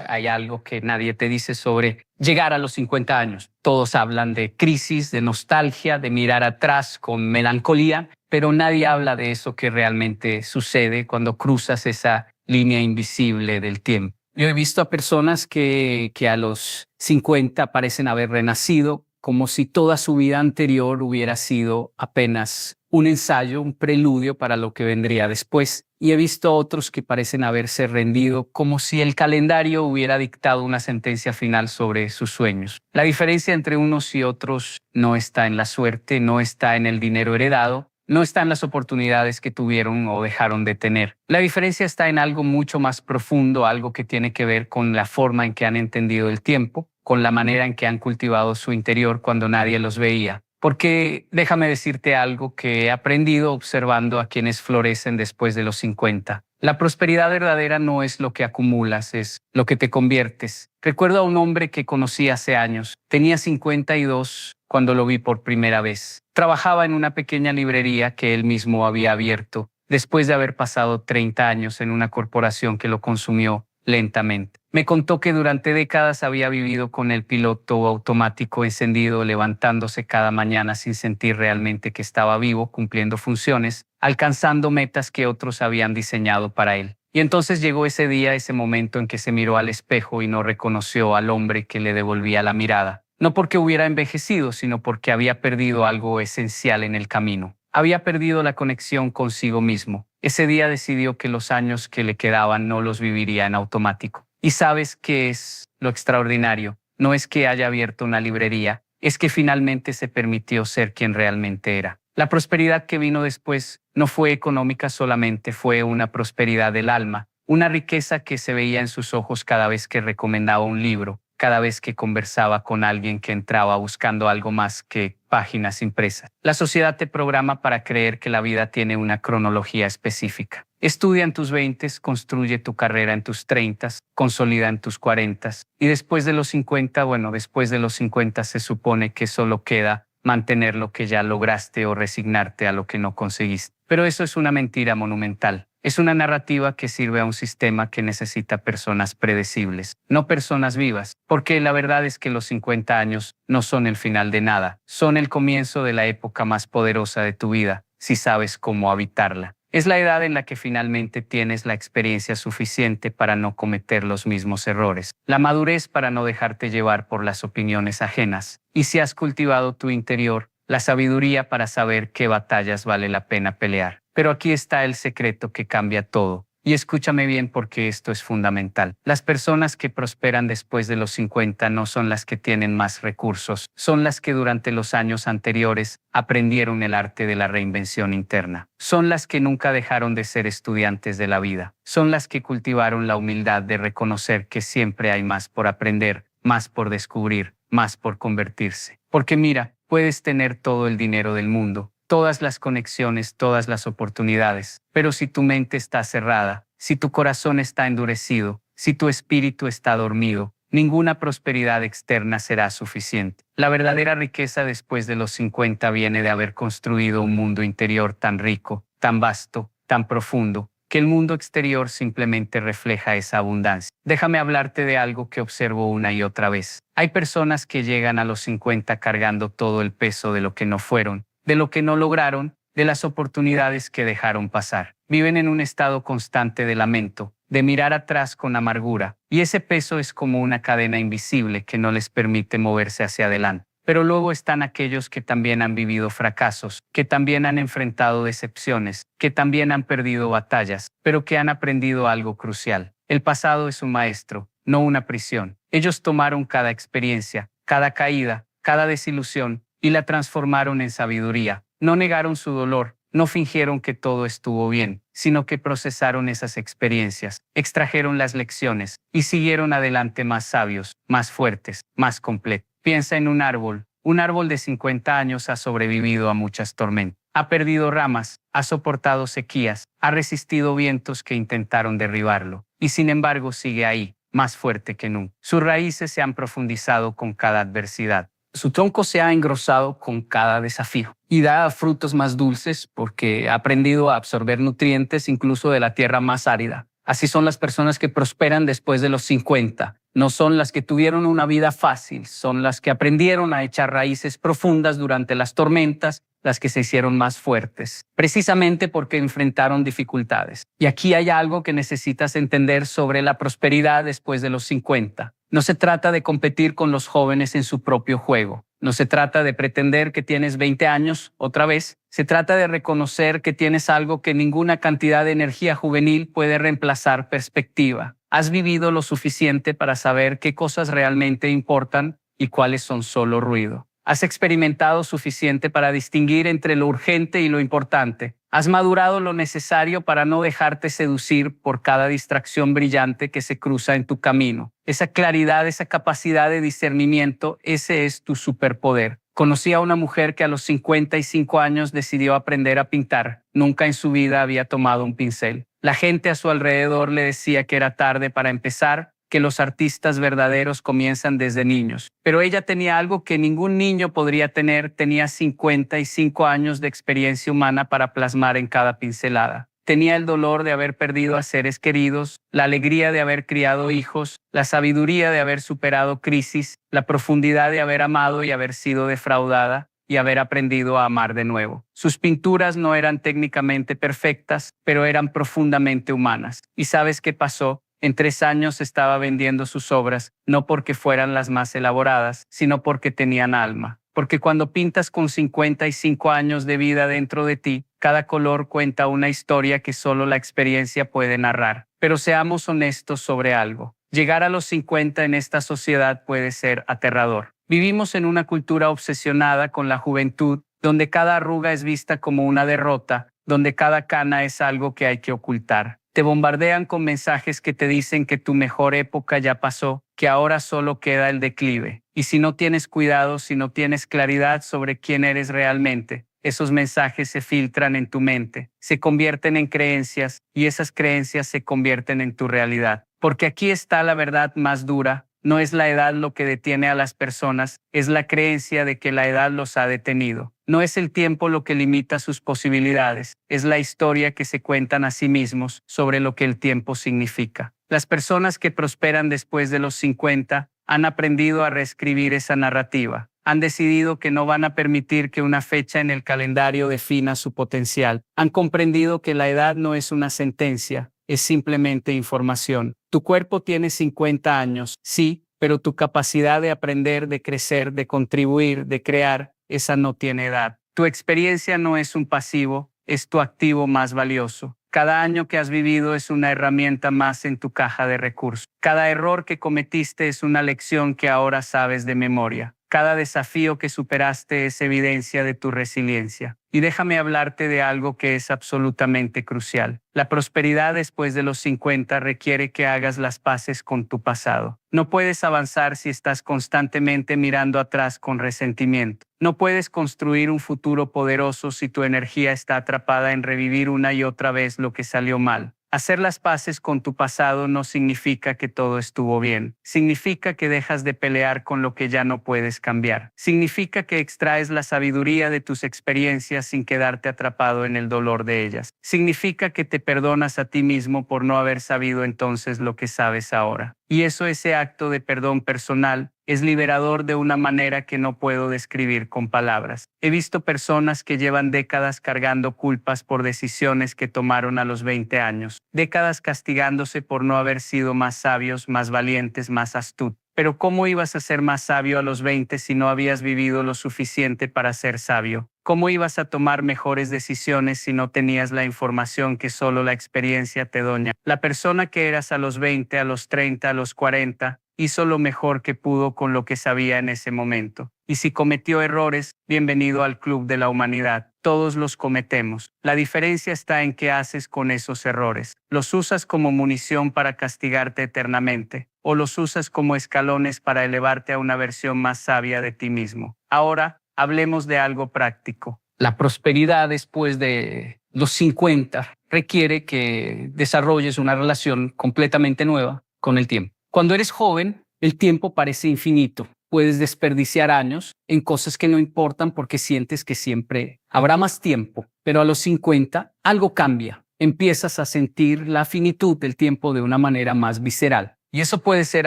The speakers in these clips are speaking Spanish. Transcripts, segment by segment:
hay algo que nadie te dice sobre llegar a los 50 años. Todos hablan de crisis, de nostalgia, de mirar atrás con melancolía, pero nadie habla de eso que realmente sucede cuando cruzas esa línea invisible del tiempo. Yo he visto a personas que a los 50 parecen haber renacido, como si toda su vida anterior hubiera sido apenas un ensayo, un preludio para lo que vendría después. Y he visto a otros que parecen haberse rendido, como si el calendario hubiera dictado una sentencia final sobre sus sueños. La diferencia entre unos y otros no está en la suerte, no está en el dinero heredado, no está en las oportunidades que tuvieron o dejaron de tener. La diferencia está en algo mucho más profundo, algo que tiene que ver con la forma en que han entendido el tiempo, con la manera en que han cultivado su interior cuando nadie los veía. Porque déjame decirte algo que he aprendido observando a quienes florecen después de los 50. La prosperidad verdadera no es lo que acumulas, es lo que te conviertes. Recuerdo a un hombre que conocí hace años. Tenía 52 cuando lo vi por primera vez. Trabajaba en una pequeña librería que él mismo había abierto, después de haber pasado 30 años en una corporación que lo consumió lentamente. Me contó que durante décadas había vivido con el piloto automático encendido, levantándose cada mañana sin sentir realmente que estaba vivo, cumpliendo funciones, alcanzando metas que otros habían diseñado para él. Y entonces llegó ese día, ese momento en que se miró al espejo y no reconoció al hombre que le devolvía la mirada. No porque hubiera envejecido, sino porque había perdido algo esencial en el camino. Había perdido la conexión consigo mismo. Ese día decidió que los años que le quedaban no los viviría en automático. ¿Y sabes qué es lo extraordinario? No es que haya abierto una librería, es que finalmente se permitió ser quien realmente era. La prosperidad que vino después no fue económica solamente, fue una prosperidad del alma, una riqueza que se veía en sus ojos cada vez que recomendaba un libro, cada vez que conversaba con alguien que entraba buscando algo más que páginas impresas. La sociedad te programa para creer que la vida tiene una cronología específica. Estudia en tus 20, construye tu carrera en tus 30, consolida en tus 40 y después de los 50, después de los 50 se supone que solo queda mantener lo que ya lograste o resignarte a lo que no conseguiste. Pero eso es una mentira monumental. Es una narrativa que sirve a un sistema que necesita personas predecibles, no personas vivas, porque la verdad es que los 50 años no son el final de nada, son el comienzo de la época más poderosa de tu vida, si sabes cómo habitarla. Es la edad en la que finalmente tienes la experiencia suficiente para no cometer los mismos errores, la madurez para no dejarte llevar por las opiniones ajenas, y si has cultivado tu interior, la sabiduría para saber qué batallas vale la pena pelear. Pero aquí está el secreto que cambia todo. Y escúchame bien porque esto es fundamental. Las personas que prosperan después de los 50 no son las que tienen más recursos, son las que durante los años anteriores aprendieron el arte de la reinvención interna. Son las que nunca dejaron de ser estudiantes de la vida. Son las que cultivaron la humildad de reconocer que siempre hay más por aprender, más por descubrir, más por convertirse. Porque mira, puedes tener todo el dinero del mundo, todas las conexiones, todas las oportunidades, pero si tu mente está cerrada, si tu corazón está endurecido, si tu espíritu está dormido, ninguna prosperidad externa será suficiente. La verdadera riqueza después de los 50 viene de haber construido un mundo interior tan rico, tan vasto, tan profundo, que el mundo exterior simplemente refleja esa abundancia. Déjame hablarte de algo que observo una y otra vez. Hay personas que llegan a los 50 cargando todo el peso de lo que no fueron, de lo que no lograron, de las oportunidades que dejaron pasar. Viven en un estado constante de lamento, de mirar atrás con amargura, y ese peso es como una cadena invisible que no les permite moverse hacia adelante. Pero luego están aquellos que también han vivido fracasos, que también han enfrentado decepciones, que también han perdido batallas, pero que han aprendido algo crucial. El pasado es un maestro, no una prisión. Ellos tomaron cada experiencia, cada caída, cada desilusión, y la transformaron en sabiduría. No negaron su dolor, no fingieron que todo estuvo bien, sino que procesaron esas experiencias, extrajeron las lecciones y siguieron adelante más sabios, más fuertes, más completos. Piensa en un árbol. Un árbol de 50 años ha sobrevivido a muchas tormentas. Ha perdido ramas, ha soportado sequías, ha resistido vientos que intentaron derribarlo, y sin embargo sigue ahí, más fuerte que nunca. Sus raíces se han profundizado con cada adversidad. Su tronco se ha engrosado con cada desafío y da frutos más dulces porque ha aprendido a absorber nutrientes incluso de la tierra más árida. Así son las personas que prosperan después de los 50. No son las que tuvieron una vida fácil, son las que aprendieron a echar raíces profundas durante las tormentas, las que se hicieron más fuertes, precisamente porque enfrentaron dificultades. Y aquí hay algo que necesitas entender sobre la prosperidad después de los 50. No se trata de competir con los jóvenes en su propio juego. No se trata de pretender que tienes 20 años otra vez. Se trata de reconocer que tienes algo que ninguna cantidad de energía juvenil puede reemplazar: perspectiva. Has vivido lo suficiente para saber qué cosas realmente importan y cuáles son solo ruido. Has experimentado suficiente para distinguir entre lo urgente y lo importante. Has madurado lo necesario para no dejarte seducir por cada distracción brillante que se cruza en tu camino. Esa claridad, esa capacidad de discernimiento, ese es tu superpoder. Conocí a una mujer que a los 55 años decidió aprender a pintar. Nunca en su vida había tomado un pincel. La gente a su alrededor le decía que era tarde para empezar, que los artistas verdaderos comienzan desde niños. Pero ella tenía algo que ningún niño podría tener. Tenía 55 años de experiencia humana para plasmar en cada pincelada. Tenía el dolor de haber perdido a seres queridos, la alegría de haber criado hijos, la sabiduría de haber superado crisis, la profundidad de haber amado y haber sido defraudada, y haber aprendido a amar de nuevo. Sus pinturas no eran técnicamente perfectas, pero eran profundamente humanas. ¿Y sabes qué pasó? En 3 años estaba vendiendo sus obras, no porque fueran las más elaboradas, sino porque tenían alma. Porque cuando pintas con 55 años de vida dentro de ti, cada color cuenta una historia que solo la experiencia puede narrar. Pero seamos honestos sobre algo. Llegar a los 50 en esta sociedad puede ser aterrador. Vivimos en una cultura obsesionada con la juventud, donde cada arruga es vista como una derrota, donde cada cana es algo que hay que ocultar. Te bombardean con mensajes que te dicen que tu mejor época ya pasó, que ahora solo queda el declive. Y si no tienes cuidado, si no tienes claridad sobre quién eres realmente, esos mensajes se filtran en tu mente, se convierten en creencias y esas creencias se convierten en tu realidad. Porque aquí está la verdad más dura. No es la edad lo que detiene a las personas, es la creencia de que la edad los ha detenido. No es el tiempo lo que limita sus posibilidades, es la historia que se cuentan a sí mismos sobre lo que el tiempo significa. Las personas que prosperan después de los 50 han aprendido a reescribir esa narrativa. Han decidido que no van a permitir que una fecha en el calendario defina su potencial. Han comprendido que la edad no es una sentencia, es simplemente información. Tu cuerpo tiene 50 años, sí, pero tu capacidad de aprender, de crecer, de contribuir, de crear, esa no tiene edad. Tu experiencia no es un pasivo, es tu activo más valioso. Cada año que has vivido es una herramienta más en tu caja de recursos. Cada error que cometiste es una lección que ahora sabes de memoria. Cada desafío que superaste es evidencia de tu resiliencia. Y déjame hablarte de algo que es absolutamente crucial. La prosperidad después de los 50 requiere que hagas las paces con tu pasado. No puedes avanzar si estás constantemente mirando atrás con resentimiento. No puedes construir un futuro poderoso si tu energía está atrapada en revivir una y otra vez lo que salió mal. Hacer las paces con tu pasado no significa que todo estuvo bien. Significa que dejas de pelear con lo que ya no puedes cambiar. Significa que extraes la sabiduría de tus experiencias sin quedarte atrapado en el dolor de ellas. Significa que te perdonas a ti mismo por no haber sabido entonces lo que sabes ahora. Y ese acto de perdón personal es liberador de una manera que no puedo describir con palabras. He visto personas que llevan décadas cargando culpas por decisiones que tomaron a los 20 años, décadas castigándose por no haber sido más sabios, más valientes, más astutos. Pero ¿cómo ibas a ser más sabio a los 20 si no habías vivido lo suficiente para ser sabio? ¿Cómo ibas a tomar mejores decisiones si no tenías la información que solo la experiencia te doña? La persona que eras a los 20, a los 30, a los 40, hizo lo mejor que pudo con lo que sabía en ese momento. Y si cometió errores, bienvenido al club de la humanidad. Todos los cometemos. La diferencia está en qué haces con esos errores. ¿Los usas como munición para castigarte eternamente? ¿O los usas como escalones para elevarte a una versión más sabia de ti mismo? Ahora, hablemos de algo práctico. La prosperidad después de los 50 requiere que desarrolles una relación completamente nueva con el tiempo. Cuando eres joven, el tiempo parece infinito. Puedes desperdiciar años en cosas que no importan porque sientes que siempre habrá más tiempo. Pero a los 50, algo cambia. empiezas a sentir la finitud del tiempo de una manera más visceral. Y eso puede ser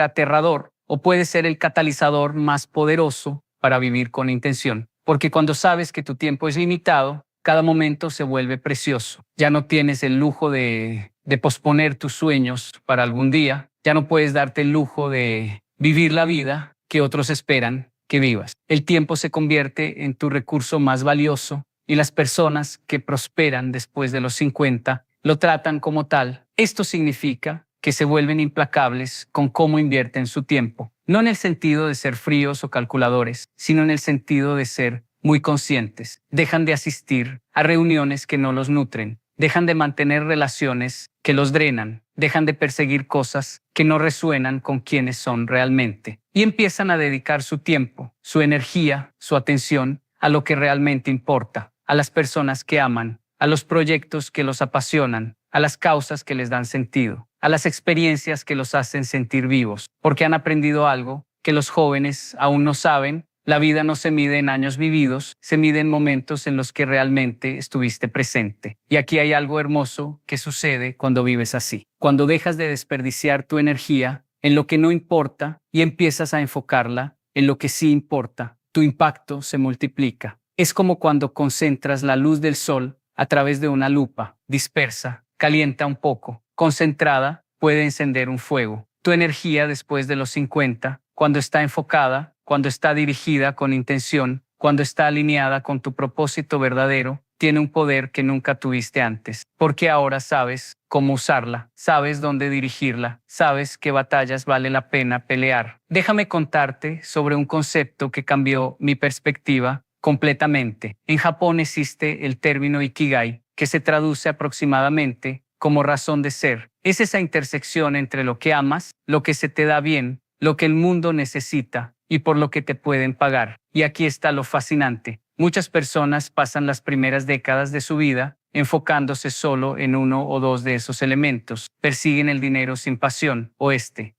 aterrador o puede ser el catalizador más poderoso para vivir con intención. Porque cuando sabes que tu tiempo es limitado, cada momento se vuelve precioso. Ya no tienes el lujo de posponer tus sueños para algún día. Ya no puedes darte el lujo de vivir la vida que otros esperan que vivas. El tiempo se convierte en tu recurso más valioso y las personas que prosperan después de los 50 lo tratan como tal. Esto significa que se vuelven implacables con cómo invierten su tiempo. No en el sentido de ser fríos o calculadores, sino en el sentido de ser muy conscientes. Dejan de asistir a reuniones que no los nutren. Dejan de mantener relaciones que los drenan. Dejan de perseguir cosas que no resuenan con quienes son realmente. Y empiezan a dedicar su tiempo, su energía, su atención a lo que realmente importa, a las personas que aman, a los proyectos que los apasionan, a las causas que les dan sentido, a las experiencias que los hacen sentir vivos, porque han aprendido algo que los jóvenes aún no saben. La vida no se mide en años vividos, se mide en momentos en los que realmente estuviste presente. Y aquí hay algo hermoso que sucede cuando vives así. Cuando dejas de desperdiciar tu energía en lo que no importa y empiezas a enfocarla en lo que sí importa, tu impacto se multiplica. Es como cuando concentras la luz del sol a través de una lupa, dispersa, calienta un poco, concentrada, puede encender un fuego. Tu energía después de los 50, cuando está enfocada, cuando está dirigida con intención, cuando está alineada con tu propósito verdadero, tiene un poder que nunca tuviste antes, porque ahora sabes cómo usarla, sabes dónde dirigirla, sabes qué batallas vale la pena pelear. Déjame contarte sobre un concepto que cambió mi perspectiva completamente. En Japón existe el término Ikigai, que se traduce aproximadamente como razón de ser. Es esa intersección entre lo que amas, lo que se te da bien, lo que el mundo necesita y por lo que te pueden pagar. Y aquí está lo fascinante. Muchas personas pasan las primeras décadas de su vida enfocándose solo en uno o dos de esos elementos. Persiguen el dinero sin pasión, o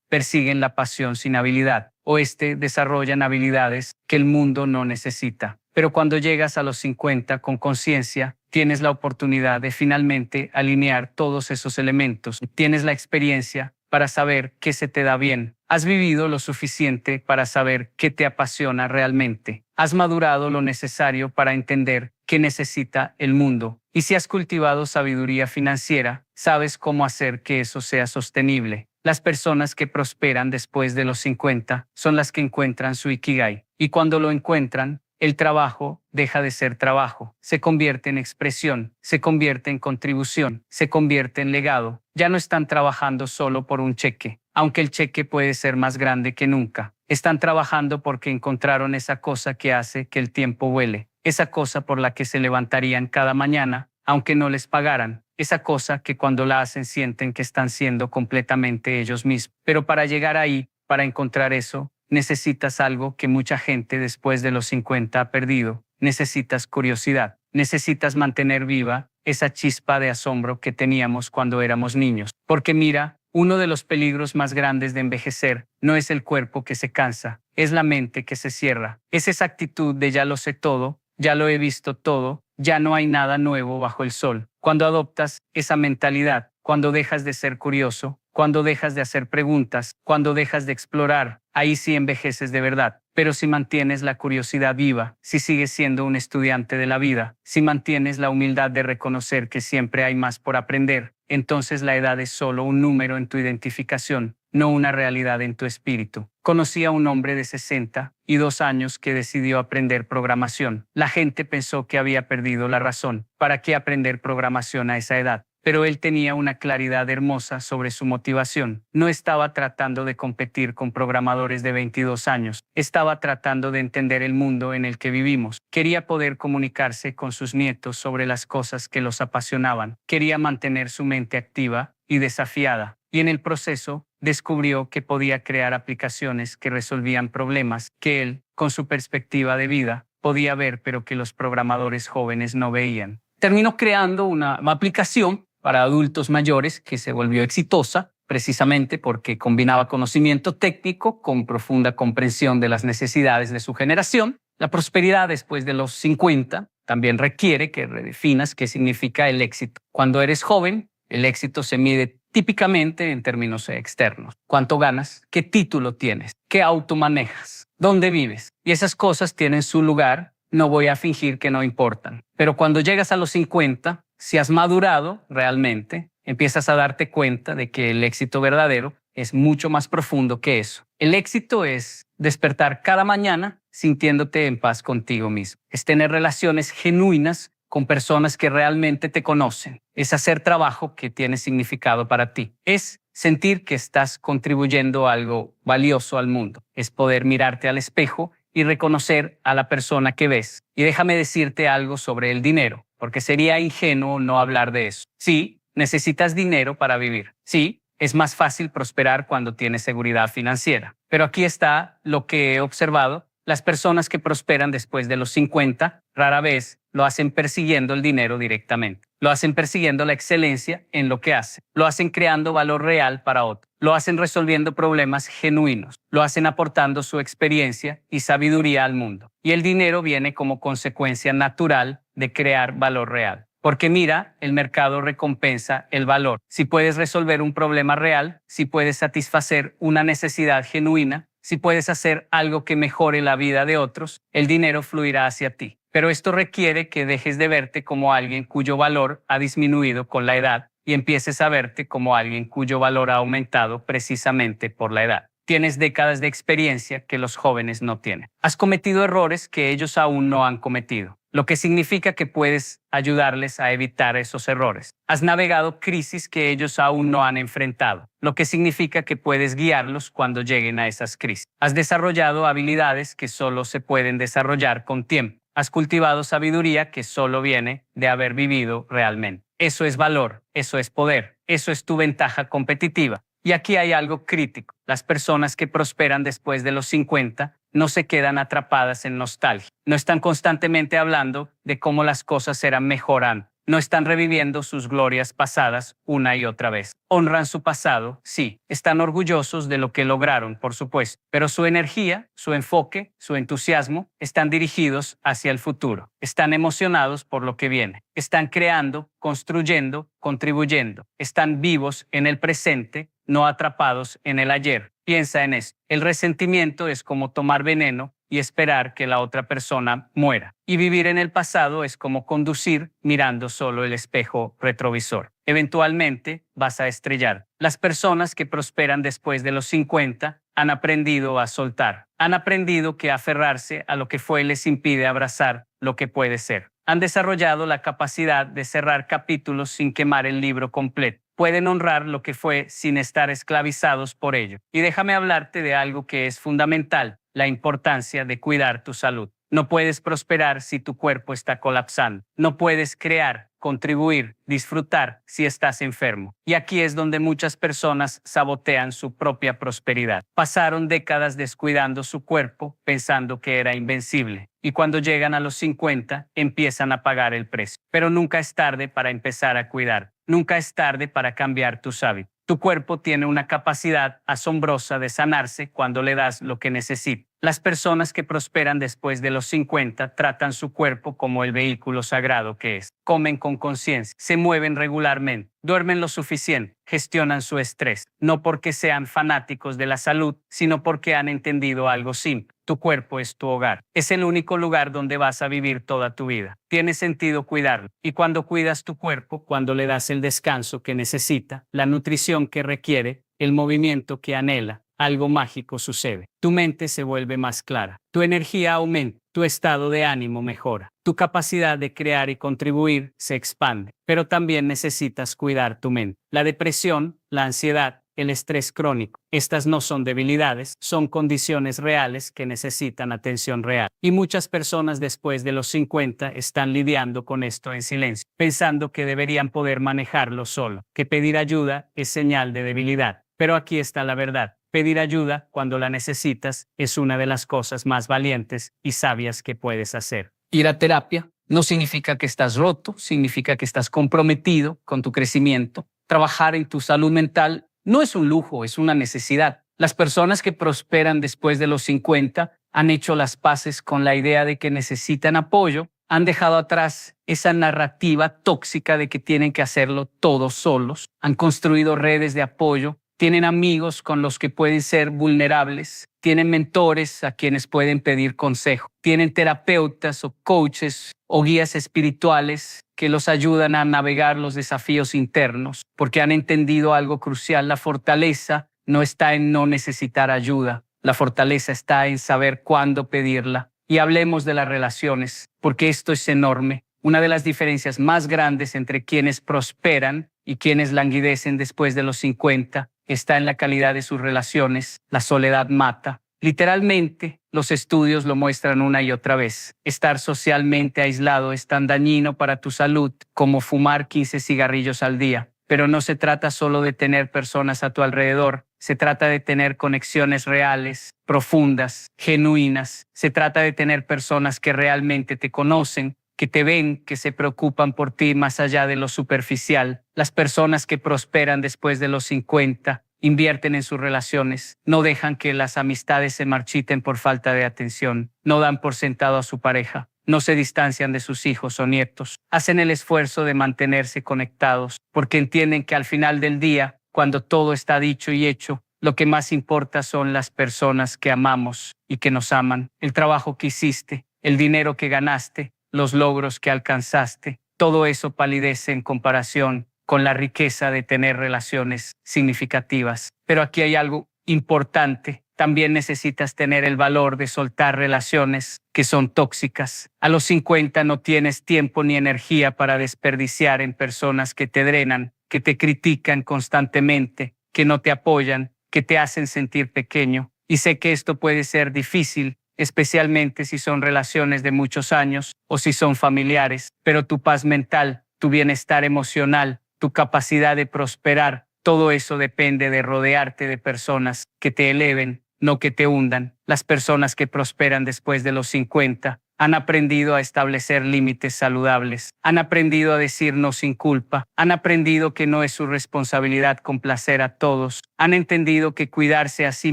persiguen la pasión sin habilidad, o desarrollan habilidades que el mundo no necesita. Pero cuando llegas a los 50 con conciencia, tienes la oportunidad de finalmente alinear todos esos elementos. Tienes la experiencia para saber qué se te da bien. Has vivido lo suficiente para saber qué te apasiona realmente. Has madurado lo necesario para entender qué necesita el mundo. Y si has cultivado sabiduría financiera, sabes cómo hacer que eso sea sostenible. Las personas que prosperan después de los 50 son las que encuentran su Ikigai. Y cuando lo encuentran, el trabajo deja de ser trabajo, se convierte en expresión, se convierte en contribución, se convierte en legado. Ya no están trabajando solo por un cheque, aunque el cheque puede ser más grande que nunca. Están trabajando porque encontraron esa cosa que hace que el tiempo vuele, esa cosa por la que se levantarían cada mañana, aunque no les pagaran, esa cosa que cuando la hacen sienten que están siendo completamente ellos mismos. Pero para llegar ahí, para encontrar eso, necesitas algo que mucha gente después de los 50 ha perdido. Necesitas curiosidad. Necesitas mantener viva esa chispa de asombro que teníamos cuando éramos niños. Porque mira, uno de los peligros más grandes de envejecer no es el cuerpo que se cansa, es la mente que se cierra. Es esa actitud de ya lo sé todo, ya lo he visto todo, ya no hay nada nuevo bajo el sol. Cuando adoptas esa mentalidad, cuando dejas de ser curioso, cuando dejas de hacer preguntas, cuando dejas de explorar, ahí sí envejeces de verdad. Pero si mantienes la curiosidad viva, si sigues siendo un estudiante de la vida, si mantienes la humildad de reconocer que siempre hay más por aprender, entonces la edad es solo un número en tu identificación, no una realidad en tu espíritu. Conocí a un hombre de 62 años que decidió aprender programación. La gente pensó que había perdido la razón. ¿Para qué aprender programación a esa edad? Pero él tenía una claridad hermosa sobre su motivación. No estaba tratando de competir con programadores de 22 años. Estaba tratando de entender el mundo en el que vivimos. Quería poder comunicarse con sus nietos sobre las cosas que los apasionaban. Quería mantener su mente activa y desafiada. Y en el proceso, descubrió que podía crear aplicaciones que resolvían problemas que él, con su perspectiva de vida, podía ver pero que los programadores jóvenes no veían. Terminó creando una aplicación para adultos mayores que se volvió exitosa precisamente porque combinaba conocimiento técnico con profunda comprensión de las necesidades de su generación. La prosperidad después de los 50 también requiere que redefinas qué significa el éxito. Cuando eres joven, el éxito se mide típicamente en términos externos. ¿Cuánto ganas? ¿Qué título tienes? ¿Qué auto manejas? ¿Dónde vives? Y esas cosas tienen su lugar. No voy a fingir que no importan. Pero cuando llegas a los 50, si has madurado realmente, empiezas a darte cuenta de que el éxito verdadero es mucho más profundo que eso. El éxito es despertar cada mañana sintiéndote en paz contigo mismo. Es tener relaciones genuinas con personas que realmente te conocen. Es hacer trabajo que tiene significado para ti. Es sentir que estás contribuyendo algo valioso al mundo. Es poder mirarte al espejo y reconocer a la persona que ves. Y déjame decirte algo sobre el dinero, porque sería ingenuo no hablar de eso. Sí, necesitas dinero para vivir. Sí, es más fácil prosperar cuando tienes seguridad financiera. Pero aquí está lo que he observado. Las personas que prosperan después de los 50 rara vez lo hacen persiguiendo el dinero directamente. Lo hacen persiguiendo la excelencia en lo que hacen. Lo hacen creando valor real para otros. Lo hacen resolviendo problemas genuinos. Lo hacen aportando su experiencia y sabiduría al mundo. Y el dinero viene como consecuencia natural de crear valor real. Porque mira, el mercado recompensa el valor. Si puedes resolver un problema real, si puedes satisfacer una necesidad genuina, si puedes hacer algo que mejore la vida de otros, el dinero fluirá hacia ti. Pero esto requiere que dejes de verte como alguien cuyo valor ha disminuido con la edad y empieces a verte como alguien cuyo valor ha aumentado precisamente por la edad. Tienes décadas de experiencia que los jóvenes no tienen. Has cometido errores que ellos aún no han cometido, lo que significa que puedes ayudarles a evitar esos errores. Has navegado crisis que ellos aún no han enfrentado, lo que significa que puedes guiarlos cuando lleguen a esas crisis. Has desarrollado habilidades que solo se pueden desarrollar con tiempo. Has cultivado sabiduría que solo viene de haber vivido realmente. Eso es valor, eso es poder, eso es tu ventaja competitiva. Y aquí hay algo crítico. Las personas que prosperan después de los 50 no se quedan atrapadas en nostalgia. No están constantemente hablando de cómo las cosas serán mejorando. No están reviviendo sus glorias pasadas una y otra vez. Honran su pasado, sí. Están orgullosos de lo que lograron, por supuesto. Pero su energía, su enfoque, su entusiasmo están dirigidos hacia el futuro. Están emocionados por lo que viene. Están creando, construyendo, contribuyendo. Están vivos en el presente, no atrapados en el ayer. Piensa en esto. El resentimiento es como tomar veneno y esperar que la otra persona muera. Y vivir en el pasado es como conducir mirando solo el espejo retrovisor. Eventualmente vas a estrellar. Las personas que prosperan después de los 50 han aprendido a soltar. Han aprendido que aferrarse a lo que fue les impide abrazar lo que puede ser. Han desarrollado la capacidad de cerrar capítulos sin quemar el libro completo. Pueden honrar lo que fue sin estar esclavizados por ello. Y déjame hablarte de algo que es fundamental, la importancia de cuidar tu salud. No puedes prosperar si tu cuerpo está colapsando. No puedes crear, contribuir, disfrutar si estás enfermo. Y aquí es donde muchas personas sabotean su propia prosperidad. Pasaron décadas descuidando su cuerpo pensando que era invencible. Y cuando llegan a los 50, empiezan a pagar el precio. Pero nunca es tarde para empezar a cuidar. Nunca es tarde para cambiar tus hábitos. Tu cuerpo tiene una capacidad asombrosa de sanarse cuando le das lo que necesita. Las personas que prosperan después de los 50 tratan su cuerpo como el vehículo sagrado que es. Comen con conciencia, se mueven regularmente, duermen lo suficiente, gestionan su estrés, no porque sean fanáticos de la salud, sino porque han entendido algo simple. Tu cuerpo es tu hogar. Es el único lugar donde vas a vivir toda tu vida. Tiene sentido cuidarlo. Y cuando cuidas tu cuerpo, cuando le das el descanso que necesita, la nutrición que requiere, el movimiento que anhela, algo mágico sucede. Tu mente se vuelve más clara. Tu energía aumenta. Tu estado de ánimo mejora. Tu capacidad de crear y contribuir se expande. Pero también necesitas cuidar tu mente. La depresión, la ansiedad, el estrés crónico. Estas no son debilidades, son condiciones reales que necesitan atención real. Y muchas personas después de los 50 están lidiando con esto en silencio, pensando que deberían poder manejarlo solo, que pedir ayuda es señal de debilidad. Pero aquí está la verdad. Pedir ayuda cuando la necesitas es una de las cosas más valientes y sabias que puedes hacer. Ir a terapia no significa que estás roto, significa que estás comprometido con tu crecimiento. Trabajar en tu salud mental no es un lujo, es una necesidad. Las personas que prosperan después de los 50 han hecho las paces con la idea de que necesitan apoyo, Han dejado atrás esa narrativa tóxica de que tienen que hacerlo todos solos. Han construido redes de apoyo. Tienen amigos con los que pueden ser vulnerables. Tienen mentores a quienes pueden pedir consejo. Tienen terapeutas o coaches o guías espirituales que los ayudan a navegar los desafíos internos, porque han entendido algo crucial. La fortaleza no está en no necesitar ayuda. La fortaleza está en saber cuándo pedirla. Y hablemos de las relaciones, porque esto es enorme. Una de las diferencias más grandes entre quienes prosperan y quienes languidecen después de los 50 está en la calidad de sus relaciones. La soledad mata. Literalmente, los estudios lo muestran una y otra vez. Estar socialmente aislado es tan dañino para tu salud como fumar 15 cigarrillos al día. Pero no se trata solo de tener personas a tu alrededor. Se trata de tener conexiones reales, profundas, genuinas. Se trata de tener personas que realmente te conocen, que te ven, que se preocupan por ti más allá de lo superficial. Las personas que prosperan después de los 50 invierten en sus relaciones, no dejan que las amistades se marchiten por falta de atención, no dan por sentado a su pareja, no se distancian de sus hijos o nietos, hacen el esfuerzo de mantenerse conectados, porque entienden que al final del día, cuando todo está dicho y hecho, lo que más importa son las personas que amamos y que nos aman, el trabajo que hiciste, el dinero que ganaste, los logros que alcanzaste, todo eso palidece en comparación con la riqueza de tener relaciones significativas. Pero aquí hay algo importante. También necesitas tener el valor de soltar relaciones que son tóxicas. A los 50 no tienes tiempo ni energía para desperdiciar en personas que te drenan, que te critican constantemente, que no te apoyan, que te hacen sentir pequeño. Y sé que esto puede ser difícil, especialmente si son relaciones de muchos años o si son familiares, pero tu paz mental, tu bienestar emocional, tu capacidad de prosperar, todo eso depende de rodearte de personas que te eleven, no que te hundan. Las personas que prosperan después de los 50 han aprendido a establecer límites saludables, han aprendido a decir no sin culpa, han aprendido que no es su responsabilidad complacer a todos, han entendido que cuidarse a sí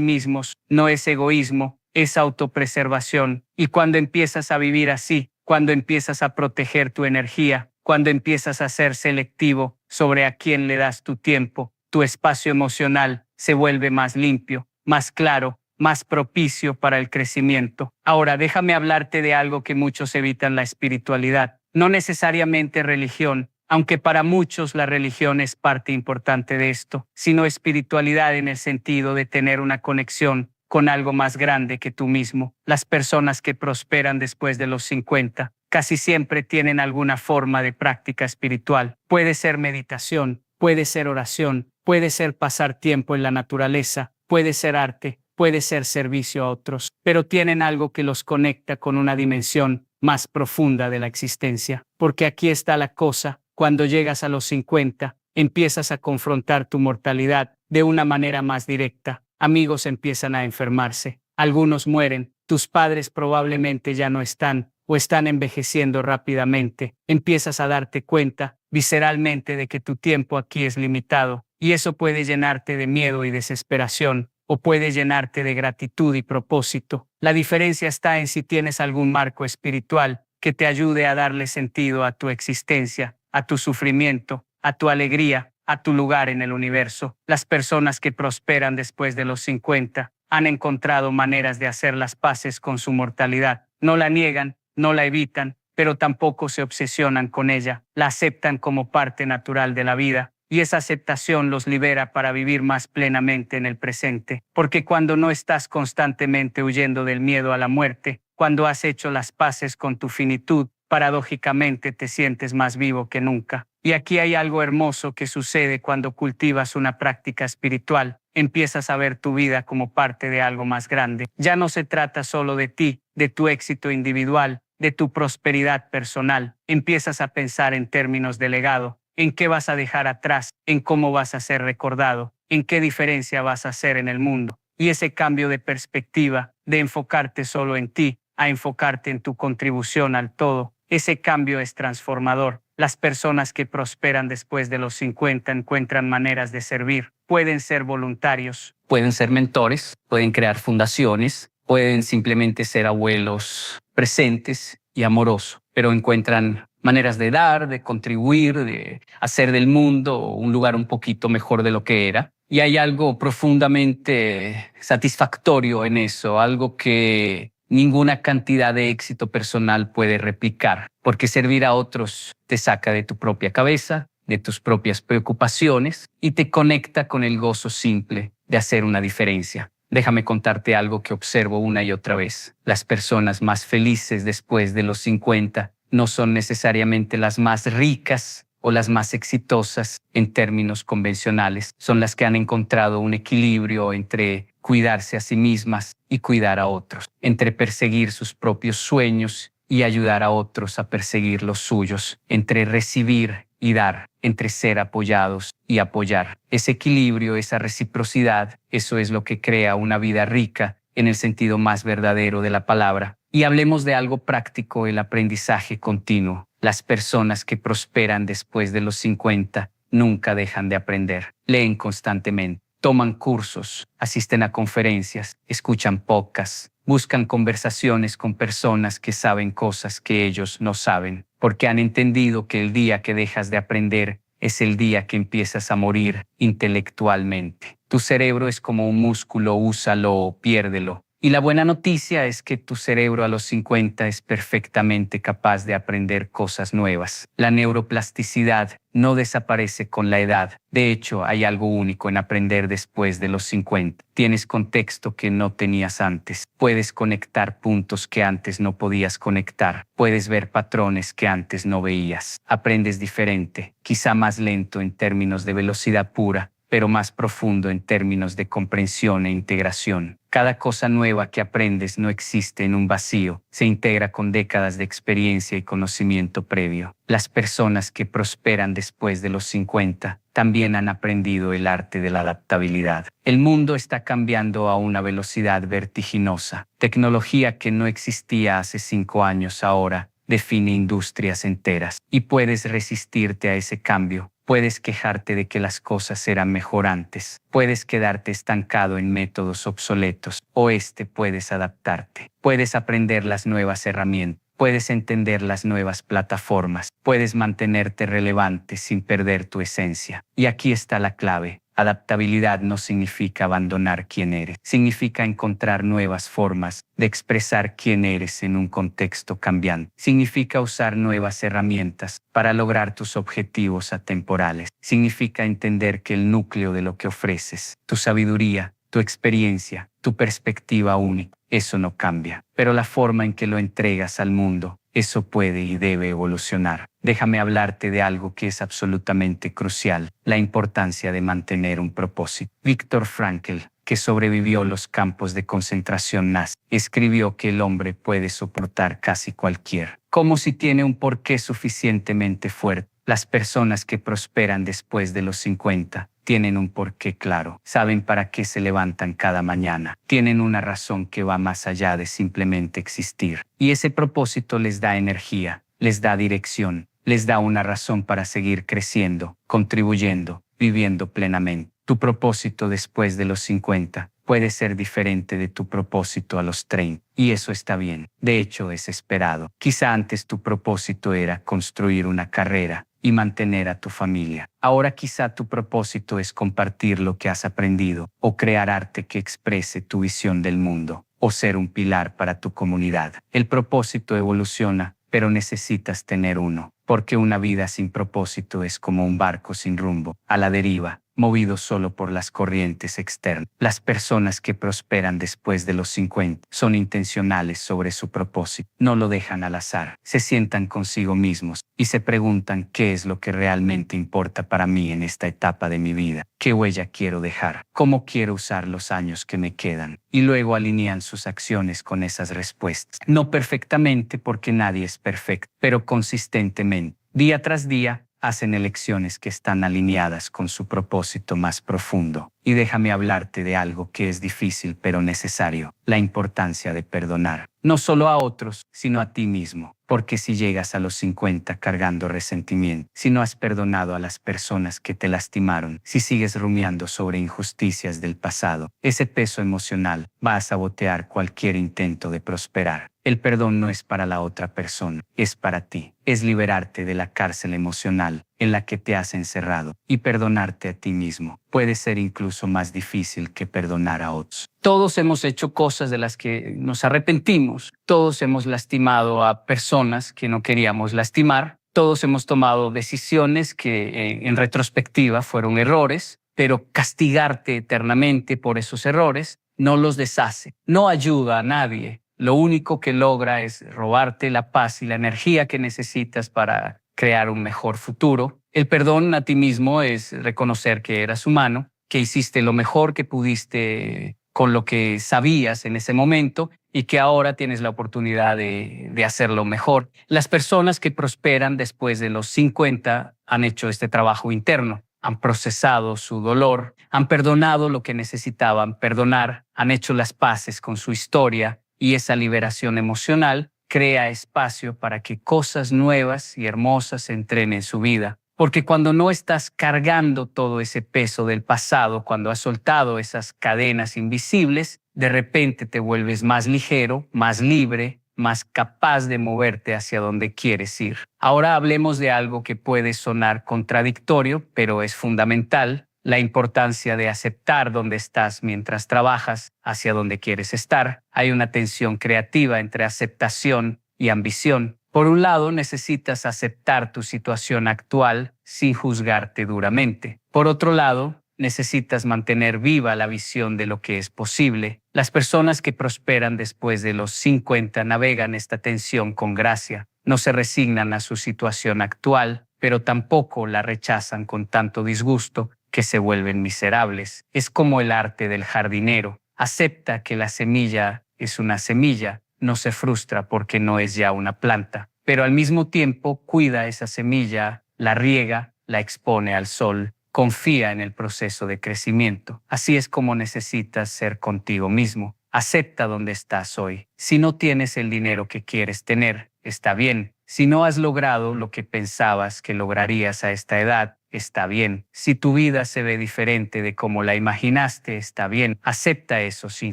mismos no es egoísmo, es autopreservación. Y cuando empiezas a vivir así, cuando empiezas a proteger tu energía, cuando empiezas a ser selectivo sobre a quién le das tu tiempo, tu espacio emocional se vuelve más limpio, más claro, más propicio para el crecimiento. Ahora, déjame hablarte de algo que muchos evitan: la espiritualidad. No necesariamente religión, aunque para muchos la religión es parte importante de esto, sino espiritualidad en el sentido de tener una conexión con algo más grande que tú mismo. Las personas que prosperan después de los 50 casi siempre tienen alguna forma de práctica espiritual. Puede ser meditación, puede ser oración, puede ser pasar tiempo en la naturaleza, puede ser arte, puede ser servicio a otros, pero tienen algo que los conecta con una dimensión más profunda de la existencia. Porque aquí está la cosa: cuando llegas a los 50, empiezas a confrontar tu mortalidad de una manera más directa. Amigos empiezan a enfermarse, algunos mueren, tus padres probablemente ya no están o están envejeciendo rápidamente. Empiezas a darte cuenta visceralmente de que tu tiempo aquí es limitado, y eso puede llenarte de miedo y desesperación, o puede llenarte de gratitud y propósito. La diferencia está en si tienes algún marco espiritual que te ayude a darle sentido a tu existencia, a tu sufrimiento, a tu alegría, a tu lugar en el universo. Las personas que prosperan después de los 50 han encontrado maneras de hacer las paces con su mortalidad. No la niegan, no la evitan, pero tampoco se obsesionan con ella. La aceptan como parte natural de la vida, y esa aceptación los libera para vivir más plenamente en el presente. Porque cuando no estás constantemente huyendo del miedo a la muerte, cuando has hecho las paces con tu finitud, paradójicamente te sientes más vivo que nunca. Y aquí hay algo hermoso que sucede cuando cultivas una práctica espiritual. Empiezas a ver tu vida como parte de algo más grande. Ya no se trata solo de ti, de tu éxito individual, de tu prosperidad personal. Empiezas a pensar en términos de legado, en qué vas a dejar atrás, en cómo vas a ser recordado, en qué diferencia vas a hacer en el mundo. Y ese cambio de perspectiva, de enfocarte solo en ti, a enfocarte en tu contribución al todo, ese cambio es transformador. Las personas que prosperan después de los 50 encuentran maneras de servir. Pueden ser voluntarios, pueden ser mentores, pueden crear fundaciones, pueden simplemente ser abuelos presentes y amorosos. pero encuentran maneras de dar, de contribuir, de hacer del mundo un lugar un poquito mejor de lo que era. Y hay algo profundamente satisfactorio en eso, algo que ninguna cantidad de éxito personal puede replicar, porque servir a otros te saca de tu propia cabeza, de tus propias preocupaciones y te conecta con el gozo simple de hacer una diferencia. Déjame contarte algo que observo una y otra vez. Las personas más felices después de los 50 no son necesariamente las más ricas o las más exitosas en términos convencionales. Son las que han encontrado un equilibrio entre cuidarse a sí mismas y cuidar a otros, entre perseguir sus propios sueños y ayudar a otros a perseguir los suyos, entre recibir y dar, entre ser apoyados y apoyar. Ese equilibrio, esa reciprocidad, eso es lo que crea una vida rica en el sentido más verdadero de la palabra. Y hablemos de algo práctico, el aprendizaje continuo. Las personas que prosperan después de los 50 nunca dejan de aprender. Leen constantemente, toman cursos, asisten a conferencias, escuchan podcasts, buscan conversaciones con personas que saben cosas que ellos no saben, porque han entendido que el día que dejas de aprender es el día que empiezas a morir intelectualmente. Tu cerebro es como un músculo, úsalo o piérdelo. Y la buena noticia es que tu cerebro a los 50 es perfectamente capaz de aprender cosas nuevas. La neuroplasticidad no desaparece con la edad. De hecho, hay algo único en aprender después de los 50. Tienes contexto que no tenías antes. Puedes conectar puntos que antes no podías conectar. Puedes ver patrones que antes no veías. Aprendes diferente, quizá más lento en términos de velocidad pura, pero más profundo en términos de comprensión e integración. Cada cosa nueva que aprendes no existe en un vacío, se integra con décadas de experiencia y conocimiento previo. Las personas que prosperan después de los 50 también han aprendido el arte de la adaptabilidad. El mundo está cambiando a una velocidad vertiginosa. Tecnología que no existía hace 5 años ahora define industrias enteras. Y puedes resistirte a ese cambio. Puedes quejarte de que las cosas eran mejor antes. Puedes quedarte estancado en métodos obsoletos. O puedes adaptarte. Puedes aprender las nuevas herramientas. Puedes entender las nuevas plataformas. Puedes mantenerte relevante sin perder tu esencia. Y aquí está la clave. Adaptabilidad no significa abandonar quién eres. Significa encontrar nuevas formas de expresar quién eres en un contexto cambiante. Significa usar nuevas herramientas para lograr tus objetivos atemporales. Significa entender que el núcleo de lo que ofreces, tu sabiduría, tu experiencia, tu perspectiva única, eso no cambia. Pero la forma en que lo entregas al mundo, eso puede y debe evolucionar. Déjame hablarte de algo que es absolutamente crucial, la importancia de mantener un propósito. Viktor Frankl, que sobrevivió los campos de concentración nazi, escribió que el hombre puede soportar casi cualquier, como si tiene un porqué suficientemente fuerte. Las personas que prosperan después de los 50 tienen un porqué claro, saben para qué se levantan cada mañana, tienen una razón que va más allá de simplemente existir. Y ese propósito les da energía, les da dirección, les da una razón para seguir creciendo, contribuyendo, viviendo plenamente. Tu propósito después de los 50 puede ser diferente de tu propósito a los 30, y eso está bien. De hecho, es esperado. Quizá antes tu propósito era construir una carrera y mantener a tu familia. Ahora quizá tu propósito es compartir lo que has aprendido, o crear arte que exprese tu visión del mundo, o ser un pilar para tu comunidad. El propósito evoluciona, pero necesitas tener uno, porque una vida sin propósito es como un barco sin rumbo, a la deriva, movido solo por las corrientes externas. Las personas que prosperan después de los 50 son intencionales sobre su propósito, no lo dejan al azar, se sientan consigo mismos y se preguntan qué es lo que realmente importa para mí en esta etapa de mi vida, qué huella quiero dejar, cómo quiero usar los años que me quedan, y luego alinean sus acciones con esas respuestas. No perfectamente, porque nadie es perfecto, pero consistentemente, día tras día, hacen elecciones que están alineadas con su propósito más profundo. Y déjame hablarte de algo que es difícil pero necesario, la importancia de perdonar. No solo a otros, sino a ti mismo. Porque si llegas a los 50 cargando resentimiento, si no has perdonado a las personas que te lastimaron, si sigues rumiando sobre injusticias del pasado, ese peso emocional va a sabotear cualquier intento de prosperar. El perdón no es para la otra persona, es para ti. Es liberarte de la cárcel emocional en la que te has encerrado y perdonarte a ti mismo. Puede ser incluso más difícil que perdonar a otros. Todos hemos hecho cosas de las que nos arrepentimos. Todos hemos lastimado a personas que no queríamos lastimar. Todos hemos tomado decisiones que en retrospectiva fueron errores, pero castigarte eternamente por esos errores no los deshace, no ayuda a nadie. Lo único que logra es robarte la paz y la energía que necesitas para crear un mejor futuro. El perdón a ti mismo es reconocer que eras humano, que hiciste lo mejor que pudiste con lo que sabías en ese momento y que ahora tienes la oportunidad de hacerlo mejor. Las personas que prosperan después de los 50 han hecho este trabajo interno. Han procesado su dolor, han perdonado lo que necesitaban perdonar, han hecho las paces con su historia y esa liberación emocional crea espacio para que cosas nuevas y hermosas entren en su vida. Porque cuando no estás cargando todo ese peso del pasado, cuando has soltado esas cadenas invisibles, de repente te vuelves más ligero, más libre, más capaz de moverte hacia donde quieres ir. Ahora hablemos de algo que puede sonar contradictorio, pero es fundamental: la importancia de aceptar dónde estás mientras trabajas hacia donde quieres estar. Hay una tensión creativa entre aceptación y ambición. Por un lado, necesitas aceptar tu situación actual sin juzgarte duramente. Por otro lado, necesitas mantener viva la visión de lo que es posible. Las personas que prosperan después de los 50 navegan esta tensión con gracia. No se resignan a su situación actual, pero tampoco la rechazan con tanto disgusto que se vuelven miserables. Es como el arte del jardinero. Acepta que la semilla es una semilla, no se frustra porque no es ya una planta, pero al mismo tiempo cuida esa semilla, la riega, la expone al sol, confía en el proceso de crecimiento. Así es como necesitas ser contigo mismo. Acepta dónde estás hoy. Si no tienes el dinero que quieres tener, está bien. Si no has logrado lo que pensabas que lograrías a esta edad, está bien. Si tu vida se ve diferente de como la imaginaste, está bien. Acepta eso sin